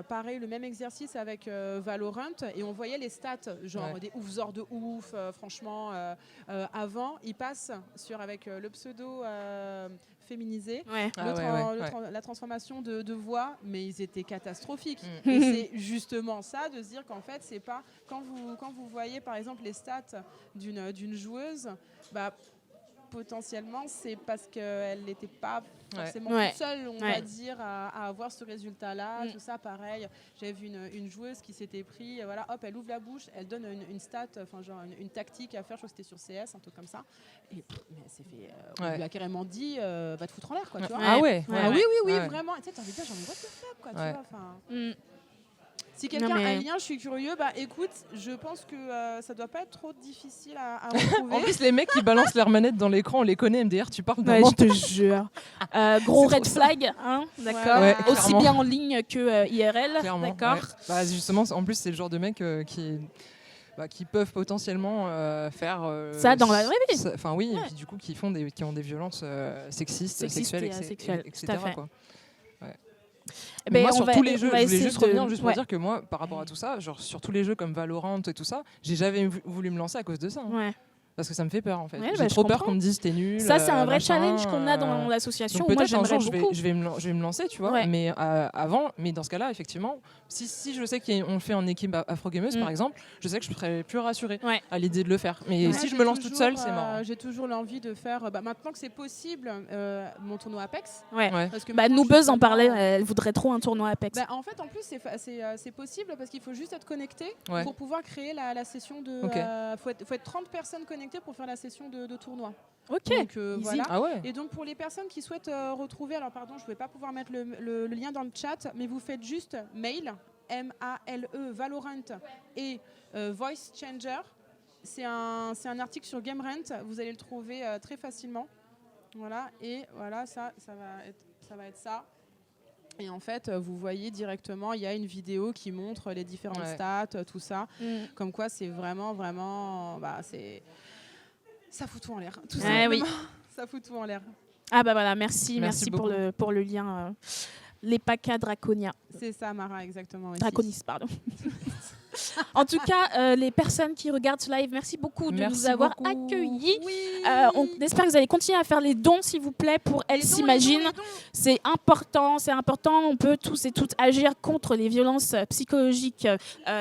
pareil, le même exercice avec Valorant, et on voyait les stats, genre des oufzors de ouf, franchement, avant, ils passent avec le pseudo féminisé, Ouais. la transformation de voix, mais ils étaient catastrophiques. Et c'est justement ça, de se dire qu'en fait, c'est pas quand vous voyez par exemple les stats d'une joueuse, bah potentiellement c'est parce qu'elle n'était pas forcément toute seule, on va dire, à avoir ce résultat-là, tout ça, pareil. J'avais vu une joueuse qui s'était pris, voilà, hop, elle ouvre la bouche, elle donne une stat, enfin genre une tactique à faire, je crois que c'était sur CS, un truc comme ça, et mais elle s'est fait, on lui a carrément dit, va te foutre en l'air, quoi, tu vois. Ah ouais. Ah oui, Ouais. vraiment, tu sais, t'as envie de dire, j'en ai what the fuck, quoi, tu vois, enfin... Si Non, quelqu'un mais- a un lien, je suis curieux, bah écoute, je pense que ça doit pas être trop difficile à retrouver. En plus, les mecs qui balancent leurs manettes dans l'écran, on les connaît. MDR, tu parles d'un Ouais, je menteur. te jure. Gros C'est red trop ça. flag, hein, d'accord. Ouais, Aussi clairement. bien en ligne que IRL, Clairement, d'accord. ouais. Bah, justement, en plus, c'est le genre de mecs qui peuvent potentiellement faire Ça dans la vraie vie. Enfin oui, et puis du coup qui ont des violences sexistes, Sexistes sexuelles, et asexuelles, etc. tout à fait. Quoi. Eh Mais ben, moi, on sur va- tous les on jeux, va je voulais essayer juste de- revenir juste pour ouais. dire que moi, par rapport à tout ça, genre sur tous les jeux comme Valorant et tout ça, j'ai jamais voulu me lancer à cause de ça. Ouais. Parce que ça me fait peur en fait. Ouais, J'ai bah, je trop peur comprends. qu'on me dise t'es nul. Ça, c'est un vrai machin, challenge qu'on a dans l'association. Donc Moi, peut-être un j'aimerais jour beaucoup. je vais me lancer, tu vois. Ouais. Mais mais dans ce cas-là, effectivement, si je sais qu'on le fait en équipe afro-gameuse par exemple, je sais que je serais plus rassurée Ouais. à l'idée de le faire. Mais Ouais, si je j'ai me lance toute toujours, seule, c'est mort. J'ai toujours l'envie de faire, maintenant que c'est possible, mon tournoi Apex. Ouais. Ouais. Parce que Bah, maintenant, nous Buzz en justement, parlait, elle voudrait trop un tournoi Apex. Bah, en fait, en plus, c'est possible parce qu'il faut juste être connecté Ouais. pour pouvoir créer la session de. Ok. Faut être 30 personnes connectées pour faire la session de tournoi. Ok. Donc, easy. voilà. Ah ouais. Et donc pour les personnes qui souhaitent retrouver, alors pardon, je ne vais pas pouvoir mettre le lien dans le chat, mais vous faites juste mail, M-A-L-E, Valorant et Voice Changer. C'est un article sur GameRant, vous allez le trouver très facilement. Voilà, et voilà, ça va être ça. Et en fait, vous voyez directement, il y a une vidéo qui montre les différentes stats, tout ça. Comme quoi, c'est vraiment, bah, ça fout tout en l'air. Tout simplement, oui. ça fout tout en l'air. Ah bah voilà, merci beaucoup. pour le lien. Les PACA Draconia. C'est ça, Mara, exactement. Aussi. Draconis, pardon. En tout cas, les personnes qui regardent ce live, merci beaucoup de nous avoir accueillis. Oui. On espère que vous allez continuer à faire les dons, s'il vous plaît, pour Elle s'imagine. C'est important. On peut tous et toutes agir contre les violences psychologiques,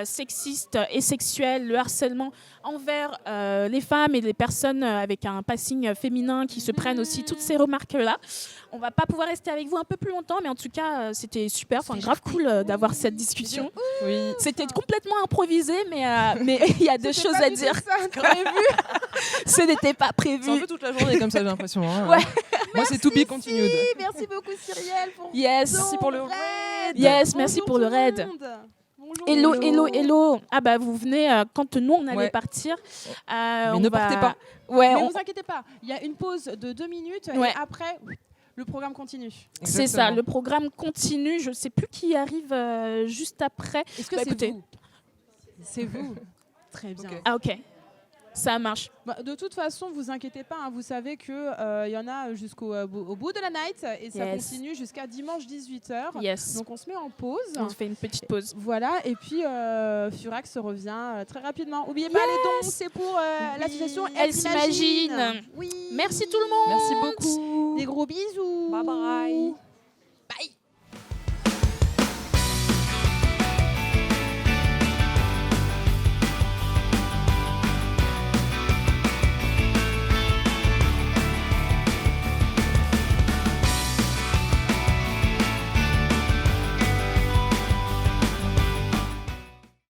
sexistes et sexuelles, le harcèlement envers les femmes et les personnes avec un passing féminin qui se prennent aussi toutes ces remarques-là. On va pas pouvoir rester avec vous un peu plus longtemps, mais en tout cas, c'était super, grave cool d'avoir cette discussion. Oui. C'était complètement improvisé, mais il y a deux choses à dire. Ça, Ce n'était pas C'est un prévu. peu toute la journée comme ça, j'ai l'impression. Hein. Ouais. Moi, c'est to be continued. Merci beaucoup Cyrielle pour Yes. Merci pour le raid. Yes, merci pour le raid. Hello, hello, hello. Ah bah vous venez quand nous on allait Ouais. partir. Mais on ne va- partez pas. Ouais, Mais on- vous inquiétez pas, il y a une pause de 2 minutes Ouais. et après le programme continue. c'est ça. Le programme continue. Je sais plus qui arrive juste après. Est-ce que Bah, c'est écoutez. vous? C'est vous. Très bien. Ok. Ah ok. Ça marche. Bah, de toute façon, vous inquiétez pas, hein, vous savez que il y en a jusqu'au au bout de la night et ça Yes. continue jusqu'à dimanche 18h. Yes. Donc on se met en pause. On fait une petite pause. Voilà, et puis Furax revient très rapidement. N'oubliez pas les dons, c'est pour l'association Elle s'imagine. Oui. Merci tout le monde. Merci beaucoup. Des gros bisous. Bye bye. Bye.